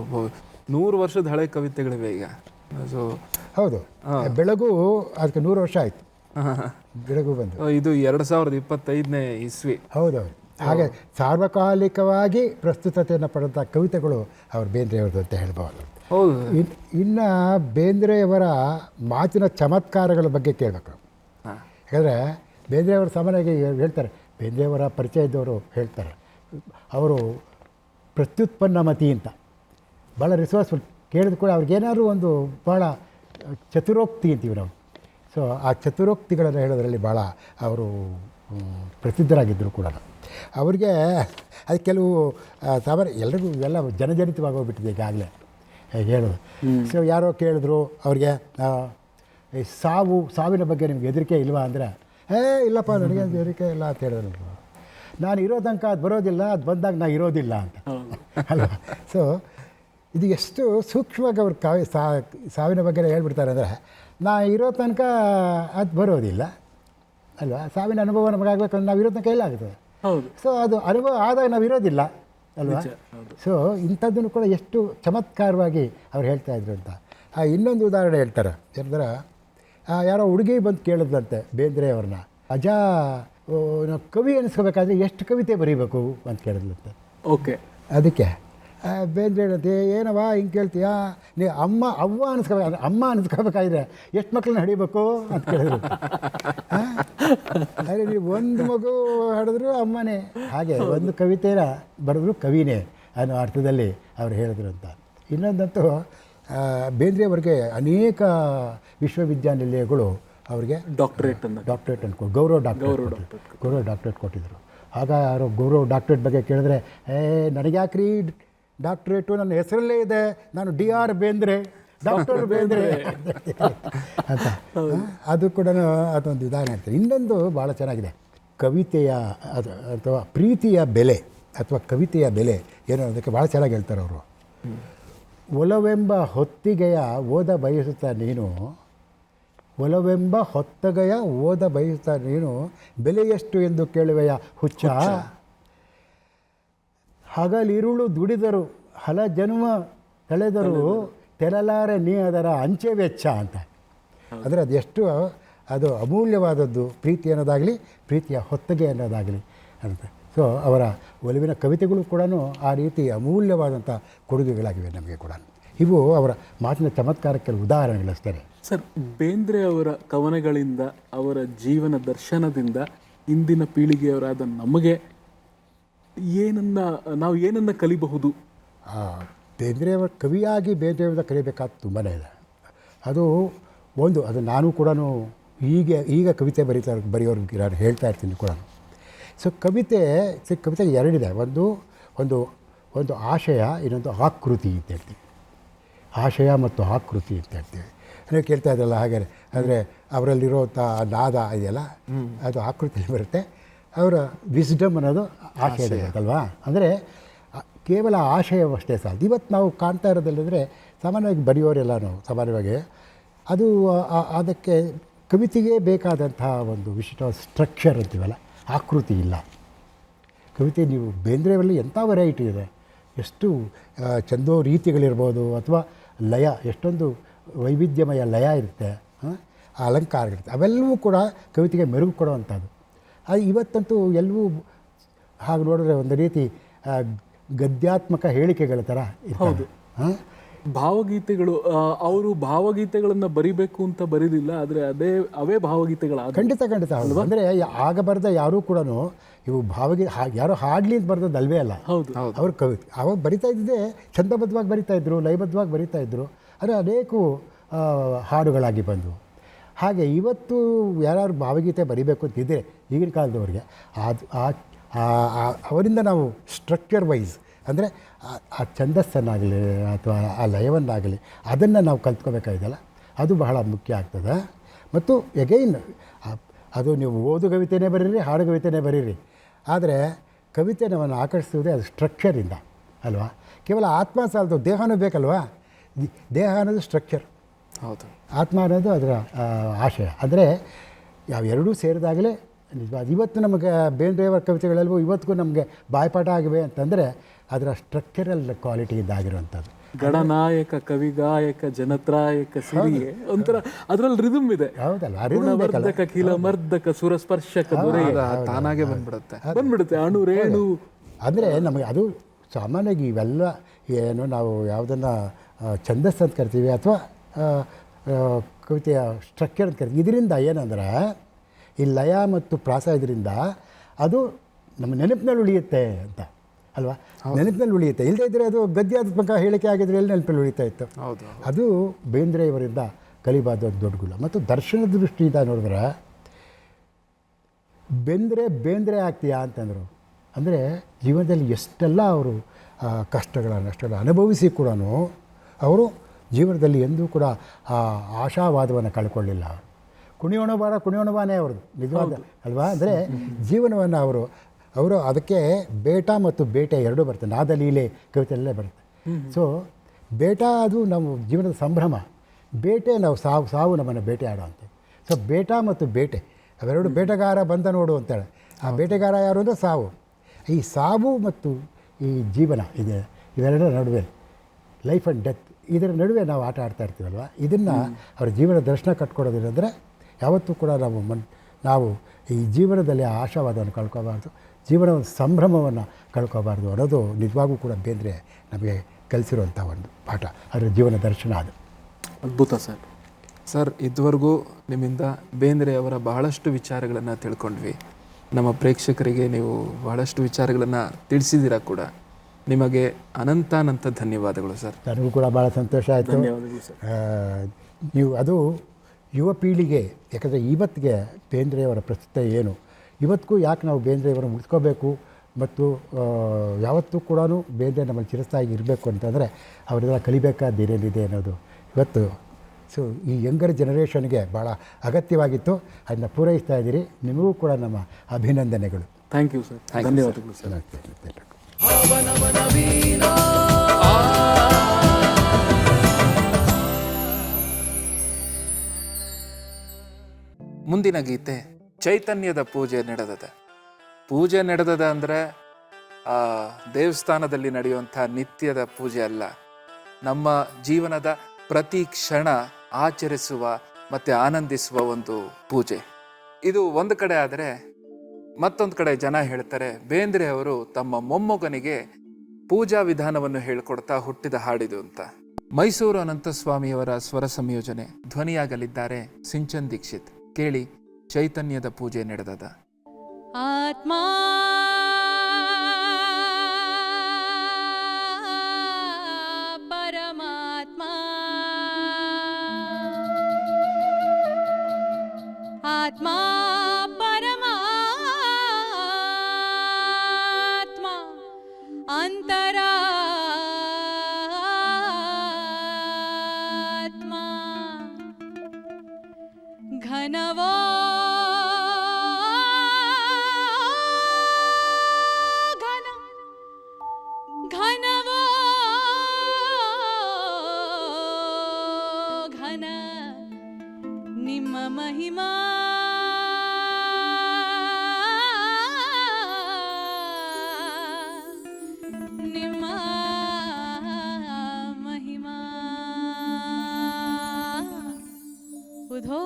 100 ವರ್ಷದ ಹಳೆ ಕವಿತೆಗಳಿವೆ ಈಗ. ಸೊ ಹೌದು, ಬೆಳಗು ಅದಕ್ಕೆ 100 ವರ್ಷ ಆಯಿತು. ಬೆಳಗು ಬಂದು ಇದು 2025ನೇ ಇಸ್ವಿ. ಹೌದೌದು. ಹಾಗೆ ಸಾರ್ವಕಾಲಿಕವಾಗಿ ಪ್ರಸ್ತುತತೆಯನ್ನು ಪಡೆದ ಕವಿತೆಗಳು ಅವರು ಬೇಂದ್ರೆಯವ್ರದ್ದು ಅಂತ ಹೇಳ್ಬೋದು. ಹೌದು. ಇನ್ನು ಬೇಂದ್ರೆಯವರ ಮಾತಿನ ಚಮತ್ಕಾರಗಳ ಬಗ್ಗೆ ಕೇಳಬೇಕು. ಯಾಕಂದರೆ ಬೇಂದ್ರೆಯವರು ಸಾಮಾನ್ಯವಾಗಿ ಹೇಳ್ತಾರೆ, ಬೇಂದ್ರೆಯವರ ಪರಿಚಯ ಇದ್ದವರು ಹೇಳ್ತಾರೆ, ಅವರು ಪ್ರತ್ಯುತ್ಪನ್ನಮತಿ ಅಂತ, ಭಾಳ ರಿಸೋರ್ಸ್ಫುಲ್. ಕೇಳಿದ ಕೂಡ ಅವ್ರಿಗೇನಾದ್ರು ಒಂದು ಭಾಳ ಚತುರೋಕ್ತಿ ಅಂತೀವಿ ನಾವು. ಸೊ ಆ ಚತುರೋಕ್ತಿಗಳನ್ನು ಹೇಳೋದ್ರಲ್ಲಿ ಭಾಳ ಅವರು ಪ್ರಸಿದ್ಧರಾಗಿದ್ದರು ಕೂಡ. ಅವ್ರಿಗೆ ಅದು ಕೆಲವು ಸಾಮಾನ್ಯ ಎಲ್ರಿಗೂ ಎಲ್ಲ ಜನಜನಿತವಾಗಿ ಹೋಗ್ಬಿಟ್ಟಿದೆ ಈಗಾಗಲೇ ಹೇಳೋದು. ಸೊ ಯಾರೋ ಕೇಳಿದ್ರು ಅವ್ರಿಗೆ, ಸಾವಿನ ಬಗ್ಗೆ ನಿಮ್ಗೆ ಹೆದರಿಕೆ ಇಲ್ವಾ ಅಂದರೆ, ಇಲ್ಲಪ್ಪ ನನಗೆ ಹೆದರಿಕೆ ಇಲ್ಲ ಅಂತ ಹೇಳಿದ್ರು. ನಾನು ಇರೋ ತನಕ ಅದು ಬರೋದಿಲ್ಲ, ಅದು ಬಂದಾಗ ನಾನು ಇರೋದಿಲ್ಲ ಅಂತ ಅಲ್ವಾ. ಸೊ ಇದು ಎಷ್ಟು ಸೂಕ್ಷ್ಮವಾಗಿ ಅವ್ರು ಸಾವಿನ ಬಗ್ಗೆ ಹೇಳ್ಬಿಡ್ತಾರೆ ಅಂದರೆ, ನಾ ಇರೋ ತನಕ ಅದು ಬರೋದಿಲ್ಲ ಅಲ್ವಾ. ಸಾವಿನ ಅನುಭವ ನಮಗಾಗಬೇಕಂದ್ರೆ ನಾವು ಇರೋ ತನಕ ಎಲ್ಲ ಆಗುತ್ತದೆ. ಸೊ ಅದು ಅನುಭವ ಆದಾಗ ನಾವು ಇರೋದಿಲ್ಲ ಅಲ್ವಾ. ಸೊ ಇಂಥದ್ದನ್ನು ಕೂಡ ಎಷ್ಟು ಚಮತ್ಕಾರವಾಗಿ ಅವ್ರು ಹೇಳ್ತಾಯಿದ್ರು ಅಂತ. ಇನ್ನೊಂದು ಉದಾಹರಣೆ ಹೇಳ್ತಾರೆ. ಏನಂದ್ರೆ, ಯಾರೋ ಹುಡುಗಿ ಬಂದು ಕೇಳಿದ್ರಂತೆ ಬೇಂದ್ರೆಯವ್ರನ್ನ, ಅಜ್ಜ ಕವಿ ಅನಿಸ್ಕೋಬೇಕಾದ್ರೆ ಎಷ್ಟು ಕವಿತೆ ಬರೀಬೇಕು ಅಂತ ಕೇಳಿದ್ಲಂತೆ. ಓಕೆ. ಅದಕ್ಕೆ ಬೇಂದ್ರೆ ಹೇಳುತ್ತೆ, ಏನವ ಹಿಂಗೆ ಕೇಳ್ತೀಯಾ, ನೀ ಅವ್ವ ಅನಿಸ್ಕೋಬೇಕಾದ್ರೆ ಎಷ್ಟು ಮಕ್ಕಳನ್ನ ಹಡಿಬೇಕು ಅಂತ ಕೇಳಿದ್ರು. ಅದೇ ನೀವು ಒಂದು ಮಗು ಹಾಡಿದ್ರು ಅಮ್ಮನೇ, ಹಾಗೆ ಒಂದು ಕವಿತೆನ ಬರೆದ್ರು ಕವಿನೇ ಅನ್ನೋ ಅರ್ಥದಲ್ಲಿ ಅವ್ರು ಹೇಳಿದ್ರು ಅಂತ. ಇನ್ನೊಂದಂತೂ ಬೇಂದ್ರೆಯವರಿಗೆ ಅನೇಕ ವಿಶ್ವವಿದ್ಯಾನಿಲಯಗಳು ಅವರಿಗೆ ಡಾಕ್ಟರೇಟ್ ಅನ್ಕೊಂಡು ಗೌರವ ಡಾಕ್ಟರೇಟ್ ಕೊಟ್ಟಿದ್ದರು. ಆಗ ಯಾರು ಗೌರವ ಡಾಕ್ಟರೇಟ್ ಬಗ್ಗೆ ಕೇಳಿದ್ರೆ, ನನಗೆ ಯಾಕ್ರಿ ಡಾಕ್ಟ್ರೇಟು, ನನ್ನ ಹೆಸರಲ್ಲೇ ಇದೆ, ನಾನು DR ಬೇಂದ್ರೆ, ಡಾಕ್ಟರ್ ಬೇಂದ್ರೆ ಅಂತ. ಅದು ಕೂಡ ಅದೊಂದು ಉದಾಹರಣೆ ಆಗ್ತದೆ. ಇನ್ನೊಂದು ಭಾಳ ಚೆನ್ನಾಗಿದೆ, ಕವಿತೆಯ ಅಥವಾ ಪ್ರೀತಿಯ ಬೆಲೆ ಅಥವಾ ಕವಿತೆಯ ಬೆಲೆ ಏನೋ ಅದಕ್ಕೆ ಭಾಳ ಚೆನ್ನಾಗಿ ಹೇಳ್ತಾರೆ ಅವರು. ಒಲವೆಂಬ ಹೊತ್ತಿಗೆಯ ಓದ ಬಯಸುತ್ತಾ ನೀನು, ಒಲವೆಂಬ ಹೊತ್ತಗೆಯ ಓದ ಬಯಸುತ್ತಾ ನೀನು, ಬೆಲೆಯೆಷ್ಟು ಎಂದು ಕೇಳುವೆಯ ಹುಚ್ಚ, ಹಗಲಿರುಳು ದುಡಿದರು ಹಲ ಜನ್ಮ ತಳೆದರು, ತೆರಲಾರೆ ನೀ ಅದರ ಅಂಚೆ ವೆಚ್ಚ ಅಂತ. ಅಂದರೆ ಅದೆಷ್ಟು ಅದು ಅಮೂಲ್ಯವಾದದ್ದು ಪ್ರೀತಿ ಅನ್ನೋದಾಗಲಿ, ಪ್ರೀತಿಯ ಹೊತ್ತಿಗೆ ಅನ್ನೋದಾಗಲಿ ಅಂತ. ಸೊ ಅವರ ಒಲವಿನ ಕವಿತೆಗಳು ಕೂಡ ಆ ರೀತಿ ಅಮೂಲ್ಯವಾದಂಥ ಕೊಡುಗೆಗಳಾಗಿವೆ ನಮಗೆ ಕೂಡ. ಇವು ಅವರ ಮಾತಿನ ಚಮತ್ಕಾರಕ್ಕೆ ಕೆಲವು ಉದಾಹರಣೆಗಳಷ್ಟೇ. ಸರ್, ಬೇಂದ್ರೆ ಅವರ ಕವನಗಳಿಂದ, ಅವರ ಜೀವನ ದರ್ಶನದಿಂದ ಇಂದಿನ ಪೀಳಿಗೆಯವರಾದ ನಮಗೆ ನಾವು ಏನನ್ನ ಕಲಿಬಹುದು? ಬೇಂದ್ರೆಯವರ ಕವಿಯಾಗಿ ಬೇಂದ್ರೆಯವರ ಕಲಿಬೇಕಾದ ತುಂಬಾ ಇದೆ. ಅದು ನಾನು ಕೂಡ ಈಗ ಕವಿತೆ ಬರೆಯೋರಿಗೆ ನಾನು ಹೇಳ್ತಾ ಇರ್ತೀನಿ ಕೂಡ. ಸೊ ಕವಿತೆ ಎರಡಿದೆ, ಒಂದು ಆಶಯ, ಇನ್ನೊಂದು ಆಕೃತಿ ಅಂತ ಹೇಳ್ತೀವಿ. ಆಶಯ ಮತ್ತು ಆಕೃತಿ ಅಂತ ಹೇಳ್ತೀವಿ. ನೀವು ಕೇಳ್ತಾ ಇದ್ರಲ್ಲ ಹಾಗೆ, ಅಂದರೆ ಅವರಲ್ಲಿರೋಂಥ ನಾದ ಇದೆಯಲ್ಲ, ಅದು ಆಕೃತಿಯಲ್ಲಿ ಬರುತ್ತೆ. ಅವರ ವಿಸ್ಡಮ್ ಅನ್ನೋದು ಆಶಯದಲ್ಲಿ ಇರುತ್ತಲ್ವಾ. ಅಂದರೆ ಕೇವಲ ಆಶಯವಷ್ಟೇ ಸಾಲದು. ಇವತ್ತು ನಾವು ಕಾಣ್ತಾ ಇರೋದಲ್ಲಂದರೆ ಸಾಮಾನ್ಯವಾಗಿ ಬರೆಯೋರೆಲ್ಲ ನಾವು ಸಾಮಾನ್ಯವಾಗಿ ಅದು ಅದಕ್ಕೆ ಕವಿತೆಗೆ ಬೇಕಾದಂಥ ಒಂದು ವಿಶಿಷ್ಟವಾದ ಸ್ಟ್ರಕ್ಚರ್ ಅಂತೀವಲ್ಲ, ಆಕೃತಿ ಇಲ್ಲ. ಕವಿತೆ ನೀವು ಬೇಂದ್ರೆಯವರಲ್ಲಿ ಎಂಥ ವೆರೈಟಿ ಇದೆ, ಎಷ್ಟು ಚಂದೋ ರೀತಿಗಳಿರ್ಬೋದು, ಅಥವಾ ಲಯ, ಎಷ್ಟೊಂದು ವೈವಿಧ್ಯಮಯ ಲಯ ಇರುತ್ತೆ, ಆ ಅಲಂಕಾರ ಇರುತ್ತೆ, ಅವೆಲ್ಲವೂ ಕೂಡ ಕವಿತೆಗೆ ಮೆರುಗು ಕೊಡುವಂಥದ್ದು. ಅದು ಇವತ್ತಂತೂ ಎಲ್ಲವೂ ಹಾಗೆ ನೋಡಿದ್ರೆ ಒಂದು ರೀತಿ ಗದ್ಯಾತ್ಮಕ ಹೇಳಿಕೆಗಳ ಥರ ಹೌದು. ಭಾವಗೀತೆಗಳು, ಅವರು ಭಾವಗೀತೆಗಳನ್ನು ಬರಿಬೇಕು ಅಂತ ಬರೀದಿಲ್ಲ, ಆದರೆ ಅವೇ ಭಾವಗೀತೆಗಳ ಖಂಡಿತ ಹೌದು. ಅಂದರೆ ಆಗ ಬರೆದ ಯಾರೂ ಕೂಡ ಇವು ಯಾರೋ ಹಾಡ್ಲಿ ಅಂತ ಬರೆದದ್ದು ಅಲ್ವೇ ಅಲ್ಲ. ಹೌದು, ಅವ್ರ ಕವಿತೆ ಅವಾಗ ಬರಿತಾ ಇದ್ದಿದ್ದೆ ಛಂದಬದ್ಧವಾಗಿ ಬರಿತಾ ಇದ್ರು, ಲಯಬದ್ಧವಾಗಿ ಬರಿತಾ ಇದ್ರು. ಆದರೆ ಅನೇಕ ಹಾಡುಗಳಾಗಿ ಬಂದವು. ಹಾಗೆ ಇವತ್ತು ಯಾರು ಭಾವಗೀತೆ ಬರಿಬೇಕು ಅಂತಿದ್ದರೆ ಈಗಿನ ಕಾಲದವ್ರಿಗೆ ಅವರಿಂದ ನಾವು ಸ್ಟ್ರಕ್ಚರ್ ವೈಸ್, ಅಂದರೆ ಆ ಛಂದಸ್ಸನ್ನಾಗಲಿ ಅಥವಾ ಆ ಲಯವನ್ನಾಗಲಿ ಅದನ್ನು ನಾವು ಕಲ್ತ್ಕೋಬೇಕಾಗಿದೆಯಲ್ಲ, ಅದು ಬಹಳ ಮುಖ್ಯ ಆಗ್ತದೆ. ಮತ್ತು ಎಗೈನ್ ಅದು ನೀವು ಓದು ಕವಿತೆನೇ ಬರೀರಿ, ಹಾಡು ಕವಿತೆನೇ ಬರೀರಿ, ಆದರೆ ಕವಿತೆ ನಮ್ಮನ್ನು ಆಕರ್ಷಿಸುವುದೇ ಅದು ಸ್ಟ್ರಕ್ಚರಿಂದ ಅಲ್ವಾ. ಕೇವಲ ಆತ್ಮ ಸಾಲದು, ದೇಹನೂ ಬೇಕಲ್ವಾ. ದೇಹ ಅನ್ನೋದು ಸ್ಟ್ರಕ್ಚರ್, ಹೌದು. ಆತ್ಮ ಅನ್ನೋದು ಅದರ ಆಶಯ. ಅಂದರೆ ಎರಡೂ ಸೇರಿದಾಗಲೇ ನಿಜವಾದ. ಇವತ್ತು ನಮಗೆ ಬೇಂದ್ರೆಯವರ ಕವಿತೆಗಳೆಲ್ಲವೂ ಇವತ್ತಿಗೂ ನಮಗೆ ಬಾಯ್ಪಾಠ ಆಗಿವೆ ಅಂತಂದರೆ ಅದರ ಸ್ಟ್ರಕ್ಚರಲ್ ಕ್ವಾಲಿಟಿಯಿಂದಾಗಿರುವಂಥದ್ದು. ಗಣನಾಯಕ, ಕವಿಗಾಯಕ, ಜನತ್ರಾಯಕ, ಸಿರಿಯೆ ಒಂಥರ ಅದರಲ್ಲಿ ರಿದಮ್ ಇದೆ. ಹೌದಲ್ಲ, ಗುಣವರ್ಧಕ, ಕಿಲಮರ್ಧಕ, ಸುರಸ್ಪರ್ಶಕ, ತಾನಾಗೆ ಬಂದ್ಬಿಡುತ್ತೆ ಅಣು ರೇಣು. ಅಂದರೆ ನಮಗೆ ಅದು ಸಾಮಾನ್ಯವಾಗಿ ಇವೆಲ್ಲ ಏನು ನಾವು ಯಾವುದನ್ನು ಛಂದಸ್ಸು ಅಂತ ಕರಿತೀವಿ ಅಥವಾ ಕವಿತೆಯ ಸ್ಟ್ರಕ್ಚರ್ ಅಂತ ಕರಿತೀವಿ, ಇದರಿಂದ ಏನಂದ್ರೆ ಈ ಲಯ ಮತ್ತು ಪ್ರಾಸ ಇದರಿಂದ ಅದು ನಮ್ಮ ನೆನಪಿನಲ್ಲಿ ಉಳಿಯುತ್ತೆ ಅಂತ ಅಲ್ವಾ. ನೆನಪಿನಲ್ಲಿ ಉಳಿಯುತ್ತೆ. ಇಲ್ಲದೇ ಇದ್ದರೆ ಅದು ಗದ್ಯಾತ್ಮಕ ಹೇಳಿಕೆ ಆಗಿದ್ರೆ ಎಲ್ಲಿ ನೆನಪಲ್ಲಿ ಉಳಿತಾ ಇತ್ತು. ಅದು ಬೇಂದ್ರೆಯವರಿಂದ ಕಲಿಬಾದ ಒಂದು ದೊಡ್ಡ ಗುಣ. ಮತ್ತು ದರ್ಶನದ ದೃಷ್ಟಿಯಿಂದ ನೋಡಿದ್ರೆ ಬೇಂದ್ರೆ ಆಗ್ತೀಯಾ ಅಂತಂದರು. ಅಂದರೆ ಜೀವನದಲ್ಲಿ ಎಷ್ಟೆಲ್ಲ ಅವರು ಕಷ್ಟಗಳನ್ನು ಅನುಭವಿಸಿ ಕೂಡ ಅವರು ಜೀವನದಲ್ಲಿ ಎಂದೂ ಕೂಡ ಆ ಆಶಾವಾದವನ್ನು ಕಳ್ಕೊಳ್ಳಿಲ್ಲ. ಅವರು ಕುಣಿಯೋಣವಾನೇ ಅವ್ರದ್ದು ನಿಜವಾದ ಅಲ್ವಾ. ಅಂದರೆ ಜೀವನವನ್ನು ಅವರು ಅದಕ್ಕೆ ಬೇಟ ಮತ್ತು ಬೇಟೆ ಎರಡೂ ಬರ್ತದೆ. ನಾದಲೀಲೆ ಕವಿತೆಯಲ್ಲೇ ಬರುತ್ತೆ. ಸೊ ಬೇಟ ಅದು ನಮ್ಮ ಜೀವನದ ಸಂಭ್ರಮ, ಬೇಟೆ ನಾವು ಸಾವು ನಮ್ಮನ್ನು ಬೇಟೆ ಆಡೋವಂಥದ್ದು. ಸೊ ಬೇಟ ಮತ್ತು ಬೇಟೆ ಅವೆರಡು, ಬೇಟೆಗಾರ ಬಂದ ನೋಡು ಅಂತೇಳಿ. ಆ ಬೇಟೆಗಾರ ಯಾರು ಅಂದರೆ ಸಾವು. ಈ ಸಾವು ಮತ್ತು ಈ ಜೀವನ ಇದೆ, ಇವೆರಡರ ನಡುವೆ ಲೈಫ್ ಆ್ಯಂಡ್ ಡೆತ್, ಇದರ ನಡುವೆ ನಾವು ಆಟ ಆಡ್ತಾ ಇರ್ತೀವಲ್ವ. ಇದನ್ನು ಅವರ ಜೀವನ ದರ್ಶನ ಕಟ್ಕೊಡೋದೇನೆಂದರೆ ಯಾವತ್ತೂ ಕೂಡ ನಾವು ಈ ಜೀವನದಲ್ಲಿ ಆ ಆಶಾವಾದವನ್ನು ಕಳ್ಕೋಬಾರ್ದು, ಜೀವನದ ಸಂಭ್ರಮವನ್ನು ಕಳ್ಕೋಬಾರ್ದು ಅನ್ನೋದು ನಿಜವಾಗೂ ಕೂಡ ಬೇಂದ್ರೆ ನಮಗೆ ಕಲಿಸಿರುವಂಥ ಒಂದು ಪಾಠ, ಅದರ ಜೀವನ ದರ್ಶನ. ಅದು ಅದ್ಭುತ ಸರ್. ಇದುವರೆಗೂ ನಿಮ್ಮಿಂದ ಬೇಂದ್ರೆ ಅವರ ಬಹಳಷ್ಟು ವಿಚಾರಗಳನ್ನು ತಿಳ್ಕೊಂಡ್ವಿ. ನಮ್ಮ ಪ್ರೇಕ್ಷಕರಿಗೆ ನೀವು ಬಹಳಷ್ಟು ವಿಚಾರಗಳನ್ನು ತಿಳಿಸಿದ್ದೀರಾ ಕೂಡ. ನಿಮಗೆ ಅನಂತಾನಂತ ಧನ್ಯವಾದಗಳು ಸರ್. ನನಗೂ ಕೂಡ ಭಾಳ ಸಂತೋಷ ಆಯಿತು. ಧನ್ಯವಾದಗಳು ಸರ್. ನೀವು ಅದು ಯುವ ಪೀಳಿಗೆ, ಯಾಕಂದರೆ ಇವತ್ತಿಗೆ ಬೇಂದ್ರೆಯವರ ಪ್ರಸ್ತುತ ಏನು, ಇವತ್ತಿಗೂ ಯಾಕೆ ನಾವು ಬೇಂದ್ರೆಯವರ ಮುಗಿಸ್ಕೋಬೇಕು ಮತ್ತು ಯಾವತ್ತೂ ಕೂಡ ಬೇಂದ್ರೆ ನಮ್ಮಲ್ಲಿ ಚಿರಸ್ಥಾಯಿ ಇರಬೇಕು ಅಂತಂದರೆ ಅವರೆಲ್ಲ ಕಲಿಬೇಕಾದ್ದೇನೇನಿದೆ ಅನ್ನೋದು ಇವತ್ತು ಸೊ ಈ ಯಂಗರ್ ಜನರೇಷನ್ಗೆ ಭಾಳ ಅಗತ್ಯವಾಗಿತ್ತು. ಅದನ್ನು ಪೂರೈಸ್ತಾ ಇದ್ದೀರಿ. ನಿಮಗೂ ಕೂಡ ನಮ್ಮ ಅಭಿನಂದನೆಗಳು. Thank you sir. ಧನ್ಯವಾದಗಳು ಸರ್. ಮುಂದಿನ ಗೀತೆ ಚೈತನ್ಯದ ಪೂಜೆ ನಡೆದದ. ಪೂಜೆ ನಡೆದದ ಅಂದರೆ ದೇವಸ್ಥಾನದಲ್ಲಿ ನಡೆಯುವಂಥ ನಿತ್ಯದ ಪೂಜೆ ಅಲ್ಲ, ನಮ್ಮ ಜೀವನದ ಪ್ರತಿ ಕ್ಷಣ ಆಚರಿಸುವ ಮತ್ತು ಆನಂದಿಸುವ ಒಂದು ಪೂಜೆ. ಇದು ಒಂದು ಕಡೆ ಆದರೆ, ಮತ್ತೊಂದು ಕಡೆ ಜನ ಹೇಳ್ತಾರೆ ಬೇಂದ್ರೆ ಅವರು ತಮ್ಮ ಮೊಮ್ಮಗನಿಗೆ ಪೂಜಾ ವಿಧಾನವನ್ನು ಹೇಳಿಕೊಡ್ತಾ ಹುಟ್ಟಿದ ಹಾಡಿದು ಅಂತ. ಮೈಸೂರು ಅನಂತಸ್ವಾಮಿಯವರ ಸ್ವರ ಸಂಯೋಜನೆ, ಧ್ವನಿಯಾಗಲಿದ್ದಾರೆ ಸಿಂಚನ್ ದೀಕ್ಷಿತ್. ಕೇಳಿ ಚೈತನ್ಯದ ಪೂಜೆ ನಡೆದದ. ಆತ್ಮ ಪರಮಾತ್ಮ, ಆತ್ಮ ಪರಮಾತ್ಮ ಅಂತರಾತ್ಮ ಘನವೋ ಘನವೋ ಘನ ನಿಮ್ಮ ಮಹಿಮಾ ನಿಮ್ಮ ಮಹಿಮಾ ಉಧೋ.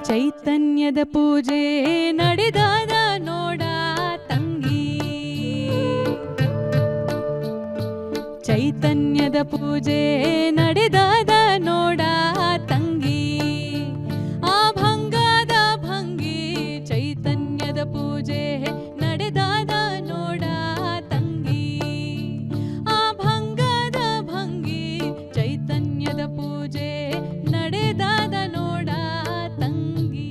ಚೈತನ್ಯದ ಪೂಜೆ ನಡೆದಾದ ನೋಡ ತಂಗಿ, ಚೈತನ್ಯದ ಪೂಜೆ ನಡೆದಾದ ನೋಡ ತಂಗಿ, ಆ ಭಂಗದ ಭಂಗಿ ಚೈತನ್ಯದ ಪೂಜೆ ನಡೆದಾದ ನೋಡ ತಂಗಿ, ಆ ಭಂಗದ ಭಂಗಿ ಚೈತನ್ಯದ ಪೂಜೆ ನಡೆದಾದ ನೋಡ ತಂಗಿ.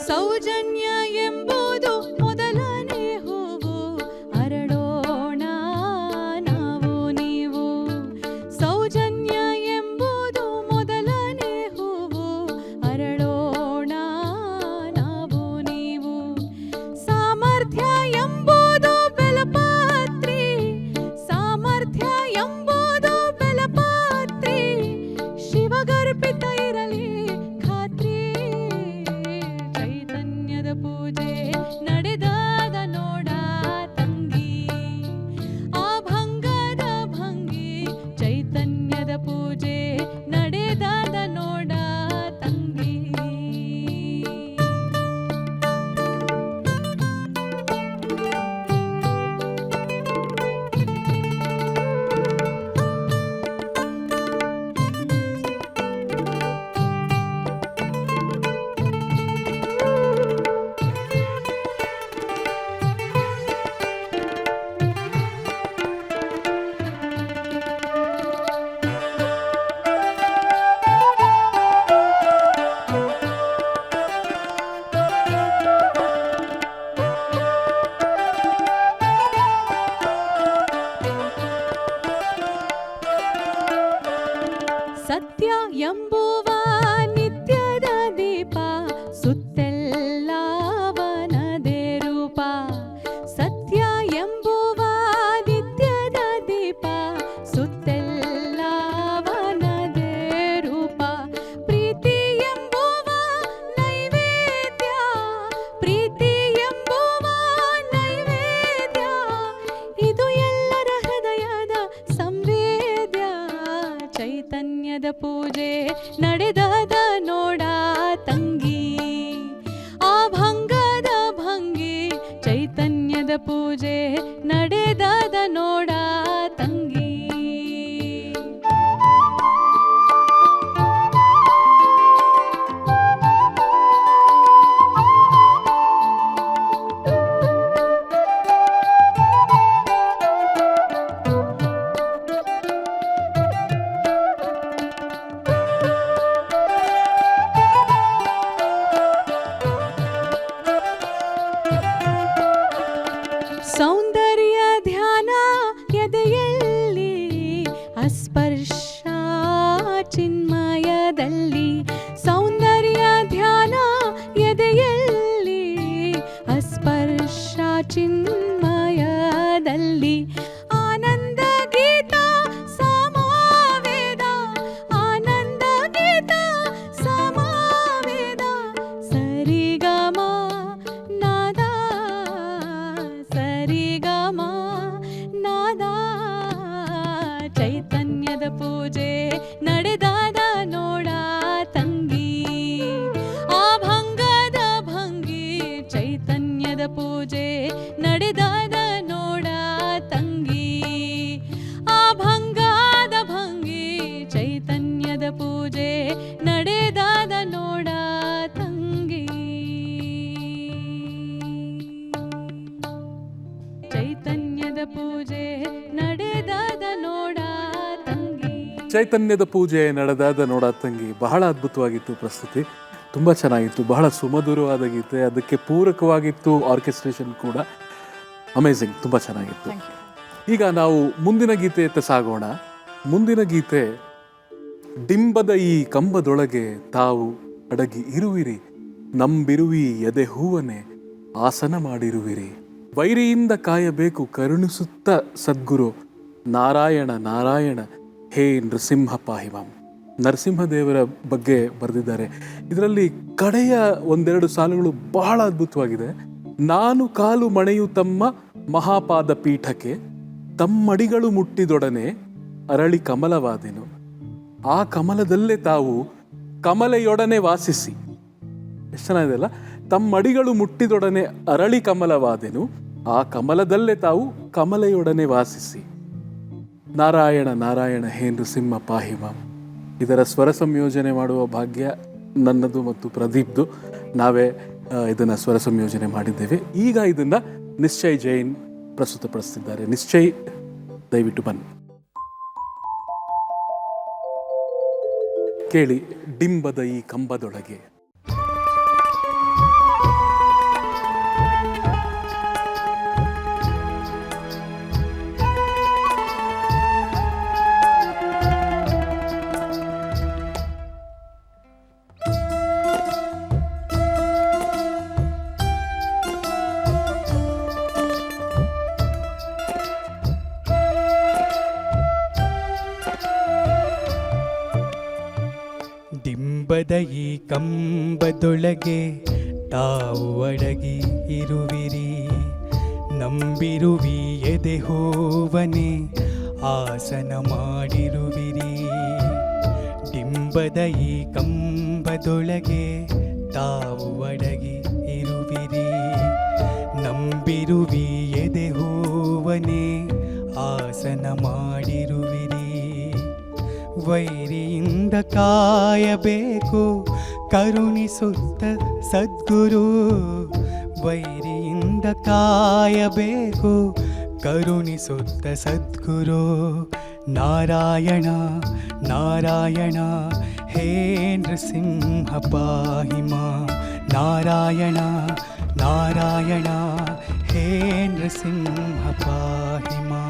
ಸೌಜನ್ಯ ಎಂಬುದು ಮೊದಲನೇ ಹೂವು, ಅರಳೋಣ ನಾವು ನೀವು. ಸೌಜನ್ಯ ಎಂಬುದು ಮೊದಲನೇ ಹೂವು, ಅರಳೋಣ ನಾವು ನೀವು. ಸಾಮರ್ಥ್ಯ ಎಂಬುದು ಬೆಲಪಾತ್ರಿ, ಸಾಮರ್ಥ್ಯ ಎಂಬುದು ಬೆಲಪಾತ್ರಿ, ಶಿವಗರ್ಭಿತ ಇರಲಿ ಖಾತ್ರಿ. ಚೈತನ್ಯದ ಪೂಜೆ ನಡೆದಾದ ನೋಡ ತಂಗಿ, ಆ ಭಂಗದ ಭಂಗಿ ಚೈತನ್ಯದ ಪೂಜೆ ನಡೆದಾದ ನೋಡ ತಂಗಿ. ಸತ್ಯ ಎಂಬುವ ನಿತ್ಯದ ದೀಪ ಸುತ್ತೆಲ್ಲವನದೇ ರೂಪ. ಸತ್ಯ ಎಂಬುವ ನಿತ್ಯದ ದೀಪ ಚೈತನ್ಯದ ಪೂಜೆ ನಡೆದದ ನೋಡ ತಂಗಿ, ಆ ಭಂಗದ ಭಂಗಿ ಚೈತನ್ಯದ ಪೂಜೆ ನಡೆದದ ನೋಡ ತಂಗಿ. ಸೌಂದರ್ಯ ಧ್ಯಾನ ಎದೆಯಲ್ಲಿ ಅಸ್ಪರ್ಶ ಚಿನ್ಮಯದಲ್ಲಿ, ಸೌಂದರ್ಯ ಧ್ಯಾನ ಎದೆಯಲ್ಲಿ ಅಸ್ಪರ್ಶ ಚಿನ್ಮಯದಲ್ಲಿ, ಆನಂದ ಗೀತ ಸಮಾವೇದ, ಆನಂದ ಗೀತ ಸಮಾವೇದ, ಸರಿಗಮ ನಾದ ಸರಿಗಮ ನಾದ, ಚೈತನ್ಯದ ಪೂಜೆ ನಡೆದಾದ ನೋಡ ತಂಗಿ, ಆ ಭಂಗದ ಭಂಗಿ ಚೈತನ್ಯದ ಪೂಜೆ ನಡೆದಾದ ನೋಡ ತಂಗಿ, ಆ ಭಂಗದ ಭಂಗಿ ಚೈತನ್ಯದ ಪೂಜೆ ನಡೆದಾದ ನೋಡ ತಂಗಿ, ಚೈತನ್ಯದ ಪೂಜೆ ನಡೆದಾದ ನೋಡ ತಂಗಿ. ಚೈತನ್ಯದ ಪೂಜೆ ನಡೆದಾದ ನೋಡ ತಂಗಿ ಬಹಳ ಅದ್ಭುತವಾಗಿತ್ತು ಪ್ರಸ್ತುತಿ, ತುಂಬ ಚೆನ್ನಾಗಿತ್ತು, ಬಹಳ ಸುಮಧುರವಾದ ಗೀತೆ, ಅದಕ್ಕೆ ಪೂರಕವಾಗಿತ್ತು ಆರ್ಕೆಸ್ಟ್ರೇಷನ್ ಕೂಡ, ಅಮೇಝಿಂಗ್, ತುಂಬ ಚೆನ್ನಾಗಿತ್ತು. ಈಗ ನಾವು ಮುಂದಿನ ಗೀತೆಯತ್ತ ಸಾಗೋಣ. ಮುಂದಿನ ಗೀತೆ, ಡಿಂಬದ ಈ ಕಂಬದೊಳಗೆ ತಾವು ಅಡಗಿ ಇರುವಿರಿ, ನಂಬಿರುವಿ ಎದೆ ಹೂವನೆ ಆಸನ ಮಾಡಿರುವಿರಿ, ವೈರಿಯಿಂದ ಕಾಯಬೇಕು ಕರುಣಿಸುತ್ತ ಸದ್ಗುರು, ನಾರಾಯಣ ನಾರಾಯಣ ಹೇ ನೃಸಿಂಹ ಪಾಹಿಮಾಂ. ನರಸಿಂಹದೇವರ ಬಗ್ಗೆ ಬರೆದಿದ್ದಾರೆ. ಇದರಲ್ಲಿ ಕಡೆಯ ಒಂದೆರಡು ಸಾಲುಗಳು ಬಹಳ ಅದ್ಭುತವಾಗಿದೆ. ನಾನು ಕಾಲು ಮಣೆಯು ತಮ್ಮ ಮಹಾಪಾದ ಪೀಠಕ್ಕೆ, ತಮ್ಮಡಿಗಳು ಮುಟ್ಟಿದೊಡನೆ ಅರಳಿ ಕಮಲವಾದೆನು, ಆ ಕಮಲದಲ್ಲೇ ತಾವು ಕಮಲೆಯೊಡನೆ ವಾಸಿಸಿ. ಎಷ್ಟು ಚೆನ್ನಾಗಿದೆ ಅಲ್ಲ? ತಮ್ಮಡಿಗಳು ಮುಟ್ಟಿದೊಡನೆ ಅರಳಿ ಕಮಲವಾದೆನು, ಆ ಕಮಲದಲ್ಲೇ ತಾವು ಕಮಲೆಯೊಡನೆ ವಾಸಿಸಿ, ನಾರಾಯಣ ನಾರಾಯಣ ಹೇ ನೃಸಿಂಹ ಪಾಹಿಮಾಂ. ಇದರ ಸ್ವರ ಸಂಯೋಜನೆ ಮಾಡುವ ಭಾಗ್ಯ ನನ್ನದು ಮತ್ತು ಪ್ರದೀಪ್ದು. ನಾವೇ ಇದನ್ನು ಸ್ವರ ಸಂಯೋಜನೆ ಮಾಡಿದ್ದೇವೆ. ಈಗ ಇದನ್ನು ನಿಶ್ಚಯ್ ಜೈನ್ ಪ್ರಸ್ತುತಪಡಿಸ್ತಿದ್ದಾರೆ. ನಿಶ್ಚಯ್, ದಯವಿಟ್ಟು ಬನ್ನಿ. ಕೇಳಿ ಡಿಂಬದ ಈ ಕಂಬದೊಳಗೆ. ಡಿಂಬದ ಈ ಕಂಬದೊಳಗೆ ತಾವು ಅಡಗಿ ಇರುವಿರಿ, ನಂಬಿರುವಿ ಎದೆ ಹೂವನೆ ಆಸನ ಮಾಡಿರುವಿರಿ. ಡಿಂಬದ ಈ ಕಂಬದೊಳಗೆ ತಾವು ಅಡಗಿ ಇರುವಿರಿ, ನಂಬಿರುವಿ ಎದೆ ಹೂವನೆ ಆಸನ ಮಾಡಿರುವಿರಿ. ವೈರಿಯಿಂದ ಕಾಯಬೇಕು ಕರುಣಿಸುತ್ತ ಸದ್ಗುರು, ವೈರಿಯಿಂದ ಕಾಯಬೇಕು ಕರುಣಿಸುತ್ತ ಸದ್ಗುರು. ನಾರಾಯಣ ನಾರಾಯಣ ಹೇ ನೃಸಿಂಹ ಪಾಹಿಮಾಂ, ನಾರಾಯಣ ನಾರಾಯಣ ಹೇ ನೃಸಿಂಹ ಪಾಹಿಮಾಂ.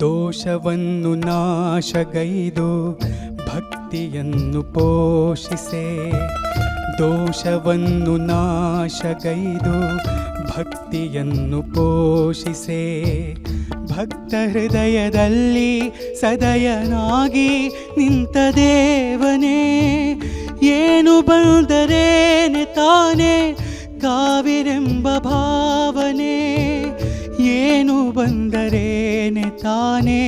ದೋಷವನ್ನು ನಾಶಗೈದು ಭಕ್ತಿಯನ್ನು ಪೋಷಿಸೆ, ದೋಷವನ್ನು ನಾಶಗೈದು ಭಕ್ತಿಯನ್ನು ಪೋಷಿಸೆ, ಭಕ್ತ ಹೃದಯದಲ್ಲಿ ಸದಯನಾಗಿ ನಿಂತ ದೇವನೇ, ಏನು ಬಂದರೇನೆ ತಾನೇ ಕಾವಿರೆಂಬ ಭಾವನೆ, ಏನು ಬಂದರೇನೆ ತಾನೇ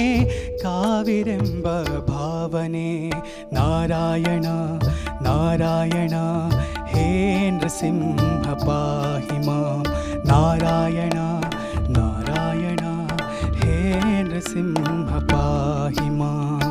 ಕಾವಿರೆಂಬ ಭಾವನೆ. ನಾರಾಯಣ ನಾರಾಯಣ ಹೇ ನೃಸಿಂಹ ಪಾಹಿ ಮಾಂ, ನಾರಾಯಣ ನಾರಾಯಣ ಹೇ ನೃಸಿಂಹ ಪಾಹಿ ಮಾಂ.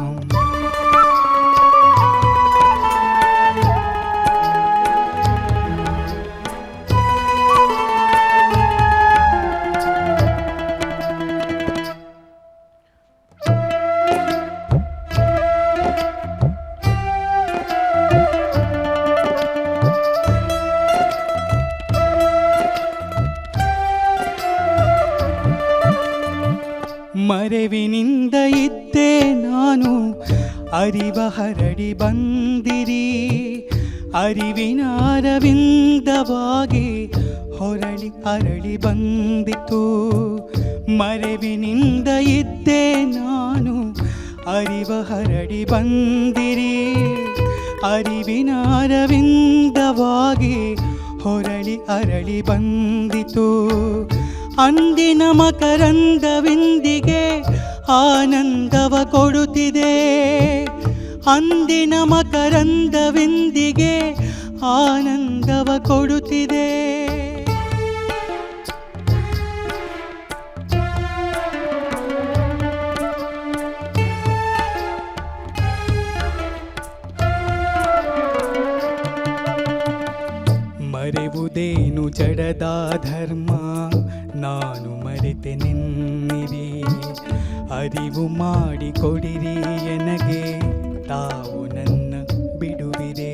ಮರೆವಿನಿಂದ ಇದ್ದೆ ನಾನು ಅರಿವ ಹರಡಿ ಬಂದಿರಿ, ಅರಿವಿನ ಅರವಿಂದವಾಗಿ ಹೊರಳಿ ಅರಳಿ ಬಂದಿತು. ಮರೆವಿನಿಂದ ಇದ್ದೆ ನಾನು ಅರಿವ ಹರಡಿ ಬಂದಿರಿ, ಅರಿವಿನ ಅರವಿಂದವಾಗಿ ಹೊರಳಿ ಅರಳಿ ಬಂದಿತು. ಅಂದಿನ ಮಕರಂದವಿಂದಿಗೆ ಆನಂದವ ಕೊಡುತ್ತಿದೆ, ಅಂದಿನ ಮಕರಂದವಿಂದಿಗೆ ಆನಂದವ ಕೊಡುತ್ತಿದೆ. ಮರೆವುದೇನು ಜಡದ ಧರ್ಮ, ನಾನು ಮರೆತೆ ನಿನ್ನಿರಿ. ಅರಿವು ಮಾಡಿ ಕೊಡಿರಿ ಎನಗೆ, ತಾವು ನನ್ನ ಬಿಡುವಿರೆ.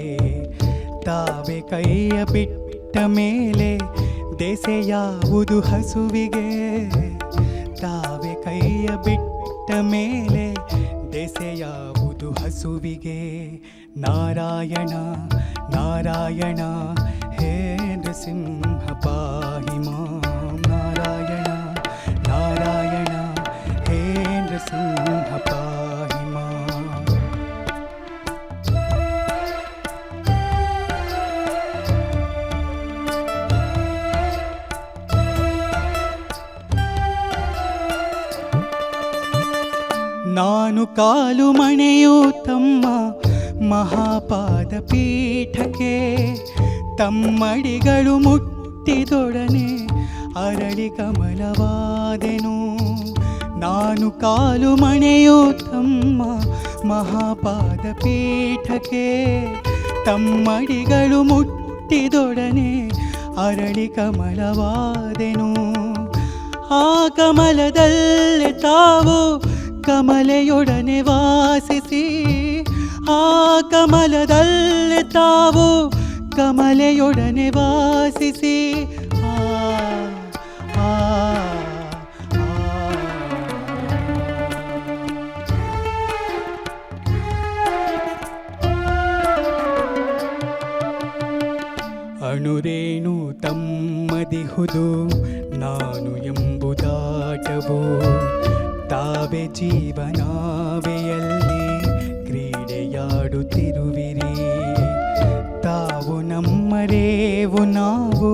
ತಾವೇ ಕೈಯ ಬಿಟ್ಟ ಮೇಲೆ ದೆಸೆಯಾವುದು ಹಸುವಿಗೆ, ತಾವೇ ಕೈಯ ಬಿಟ್ಟ ಮೇಲೆ ದೆಸೆಯಾವುದು ಹಸುವಿಗೆ. ನಾರಾಯಣ ನಾರಾಯಣ ಹೇ ನೃಸಿಂಹ ಪಾಹಿ ಮಾಂ, ನಾರಾಯಣ ನಾರಾಯಣ ಹೇ ನೃಸಿಂಹ ಪಾಹಿ ಮಾಂ. ನಾನು ಕಾಲು ಮಣೆಯು ತಮ್ಮ ಮಹಾಪಾದ ಪೀಠಕ್ಕೆ, ತಮ್ಮಡಿಗಳು ಮುಟ್ಟಿದೊಡನೆ ಅರಳಿ ಕಮಲವಾದೆನು. ನಾನು ಕಾಲು ಮಣೆಯು ತಮ್ಮ ಮಹಾಪಾದ ಪೀಠಕ್ಕೆ, ತಮ್ಮಡಿಗಳು ಮುಟ್ಟಿದೊಡನೆ ಅರಳಿ ಕಮಲವಾದೆನು. ಆ ಕಮಲದಲ್ಲೇ ತಾವು ಕಮಲೆಯೊಡನೆ ವಾಸಿಸಿ, ಆ ಕಮಲದಲ್ಲೇ ತಾವು ಕಮಲೆಯೊಡನೆ ವಾಸಿಸಿ. ಅಣುರೇಣು ತಮ್ಮದಿಹುದು ನಾನು ಎಂಬುದಾಟವು, ತಾವೇ ಜೀವನಾವೆಯಲ್ಲಿ ಕ್ರೀಡೆಯಾಡುತ್ತಿರುವಿರಿ. ತಾವು ನಮ್ಮರೇವು ನಾವು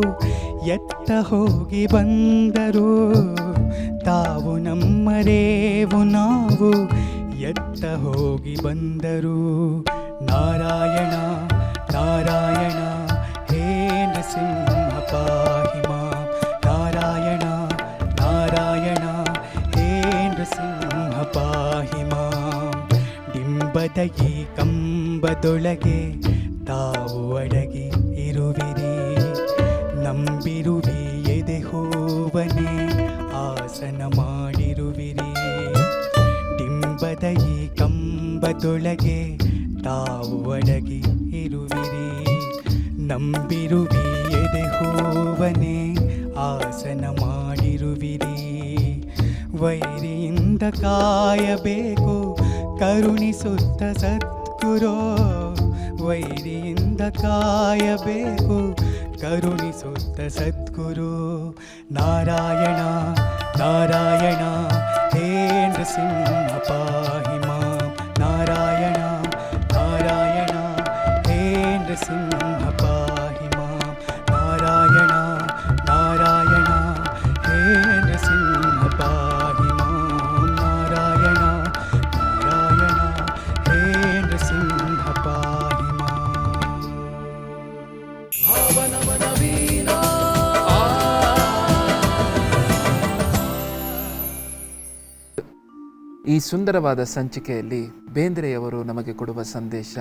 ಎತ್ತ ಹೋಗಿ ಬಂದರು, ತಾವು ನಮ್ಮರೇವು ನಾವು ಎತ್ತ ಹೋಗಿ ಬಂದರು. ನಾರಾಯಣ ನಾರಾಯಣ ಹೇ ನೃಸಿಂಹ ಪಾಹಿ ಮಾಂ, ನಾರಾಯಣ ನಾರಾಯಣ ಹೇ ನೃಸಿಂಹ ಪಾಹಿ ಮಾಂ. ಡಿಂಬದ ಈ ಕಂಬದೊಳಗೆ ತಾವು ಅಡಗಿ ಇರುವಿರಿ, ನಂಬಿರುವಿ ಎದೆ ಹೋವನೆ ಆಸನ ಮಾಡಿರುವಿರಿ. ಡಿಂಬದ ಈ ಕಂಬದೊಳಗೆ ತಾವು ಅಡಗಿ ಇರುವಿರಿ, ನಂಬಿರುವಿ ಎದೆ ಹೋವನೆ ಆಸನ ಮಾಡಿರುವಿರಿ. ವೈರಿಯಿಂದ ಕಾಯಬೇಕು ಕರುಣಿಸುತ್ತ ಸದ್ಗುರು, ವೈರಿಯಿಂದ ಕಾಯಬೇಕು ಕರುಣಿಸುತ್ತ ಸದ್ಗುರು. ನಾರಾಯಣ ನಾರಾಯಣ ಹೇ ನೃಸಿಂಹ ಪಾಹಿ ಮಾಂ ನಾರಾಯಣ ನಾರಾಯಣ ಹೇ ನೃಸಿಂಹ ಪಾಹಿ ಮಾಂ ನಾರಾಯಣ ನಾರಾಯಣ ಹೇ ನೃಸಿಂಹ ಪಾಹಿ ಮಾಂ ನಾರಾಯಣ ನಾರಾಯಣ ಹೇ ನೃಸಿಂಹ ಪಾಹಿ ಮಾಂ. ಭಾವನವನವೀನ ಈ ಸುಂದರವಾದ ಸಂಚಿಕೆಯಲ್ಲಿ ಬೇಂದ್ರೆಯವರು ನಮಗೆ ಕೊಡುವ ಸಂದೇಶ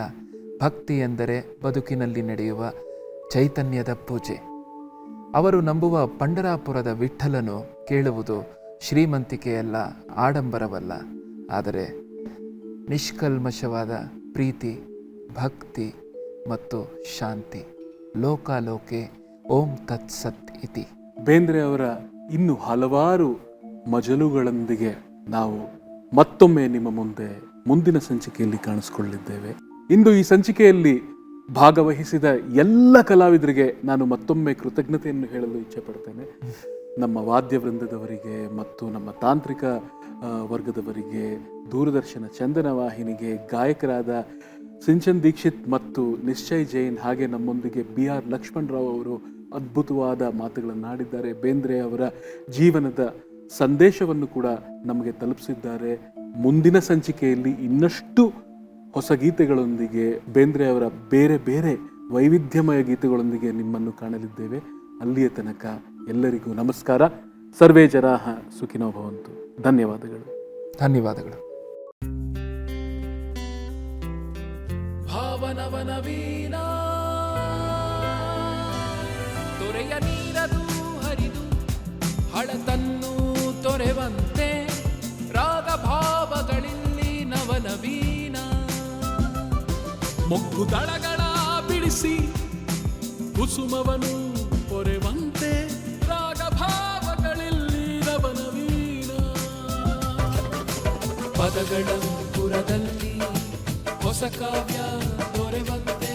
ಭಕ್ತಿ ಎಂದರೆ ಬದುಕಿನಲ್ಲಿ ನಡೆಯುವ ಚೈತನ್ಯದ ಪೂಜೆ. ಅವರು ನಂಬುವ ಪಂಢರಾಪುರದ ವಿಠ್ಠಲನು ಕೇಳುವುದು ಶ್ರೀಮಂತಿಕೆಯಲ್ಲ, ಆಡಂಬರವಲ್ಲ, ಆದರೆ ನಿಷ್ಕಲ್ಮಶವಾದ ಪ್ರೀತಿ, ಭಕ್ತಿ ಮತ್ತು ಶಾಂತಿ. ಲೋಕಾಲೋಕೆ ಓಂ ತತ್ಸತ್ ಇತಿ. ಬೇಂದ್ರೆ ಅವರ ಇನ್ನು ಹಲವಾರು ಮಜಲುಗಳೊಂದಿಗೆ ನಾವು ಮತ್ತೊಮ್ಮೆ ನಿಮ್ಮ ಮುಂದೆ ಮುಂದಿನ ಸಂಚಿಕೆಯಲ್ಲಿ ಕಾಣಿಸ್ಕೊಳ್ಳಿದ್ದೇವೆ. ಇಂದು ಈ ಸಂಚಿಕೆಯಲ್ಲಿ ಭಾಗವಹಿಸಿದ ಎಲ್ಲ ಕಲಾವಿದರಿಗೆ ನಾನು ಮತ್ತೊಮ್ಮೆ ಕೃತಜ್ಞತೆಯನ್ನು ಹೇಳಲು ಇಚ್ಛೆ ಪಡ್ತೇನೆ. ನಮ್ಮ ವಾದ್ಯ ವೃಂದದವರಿಗೆ ಮತ್ತು ನಮ್ಮ ತಾಂತ್ರಿಕ ವರ್ಗದವರಿಗೆ, ದೂರದರ್ಶನ ಚಂದನ ವಾಹಿನಿಗೆ, ಗಾಯಕರಾದ ಸಿಂಚನ್ ದೀಕ್ಷಿತ್ ಮತ್ತು ನಿಶ್ಚಯ್ ಜೈನ್, ಹಾಗೆ ನಮ್ಮೊಂದಿಗೆ BR ಲಕ್ಷ್ಮಣರಾವ್ ಅವರು ಅದ್ಭುತವಾದ ಮಾತುಗಳನ್ನಾಡಿದ್ದಾರೆ. ಬೇಂದ್ರೆ ಅವರ ಜೀವನದ ಸಂದೇಶವನ್ನು ಕೂಡ ನಮಗೆ ತಲುಪಿಸಿದ್ದಾರೆ. ಮುಂದಿನ ಸಂಚಿಕೆಯಲ್ಲಿ ಇನ್ನಷ್ಟು ಹೊಸ ಗೀತೆಗಳೊಂದಿಗೆ, ಬೇಂದ್ರೆ ಅವರ ಬೇರೆ ಬೇರೆ ವೈವಿಧ್ಯಮಯ ಗೀತೆಗಳೊಂದಿಗೆ ನಿಮ್ಮನ್ನು ಕಾಣಲಿದ್ದೇವೆ. ಅಲ್ಲಿಯ ತನಕ ಎಲ್ಲರಿಗೂ ನಮಸ್ಕಾರ. ಸರ್ವೇ ಜನಾಃ ಸುಖಿನೋ ಭವಂತು. ಧನ್ಯವಾದಗಳು. ಧನ್ಯವಾದಗಳು. ಭಾವನವನವೀನ ತೊರೆಯ ನೀರದು ಹರಿದು ಹಳತನ್ನು ತೊರೆವಂತೆ ರಾಗ ಭಾವಗಳಿಲ್ಲಿ ನವನವೀನ ಮೊಗ್ಗು ದಳಗಳ ಬಿಡಿಸಿ ಕುಸುಮವನು ಪೊರೆವಂತೆ ರಾಗ ಭಾವಗಳಿಲ್ಲಿ ನವನವೀನ ಪದಗಳ ಪುರದಲ್ಲಿ ಹೊಸ ಕಾವ್ಯ ದೊರೆವಂತೆ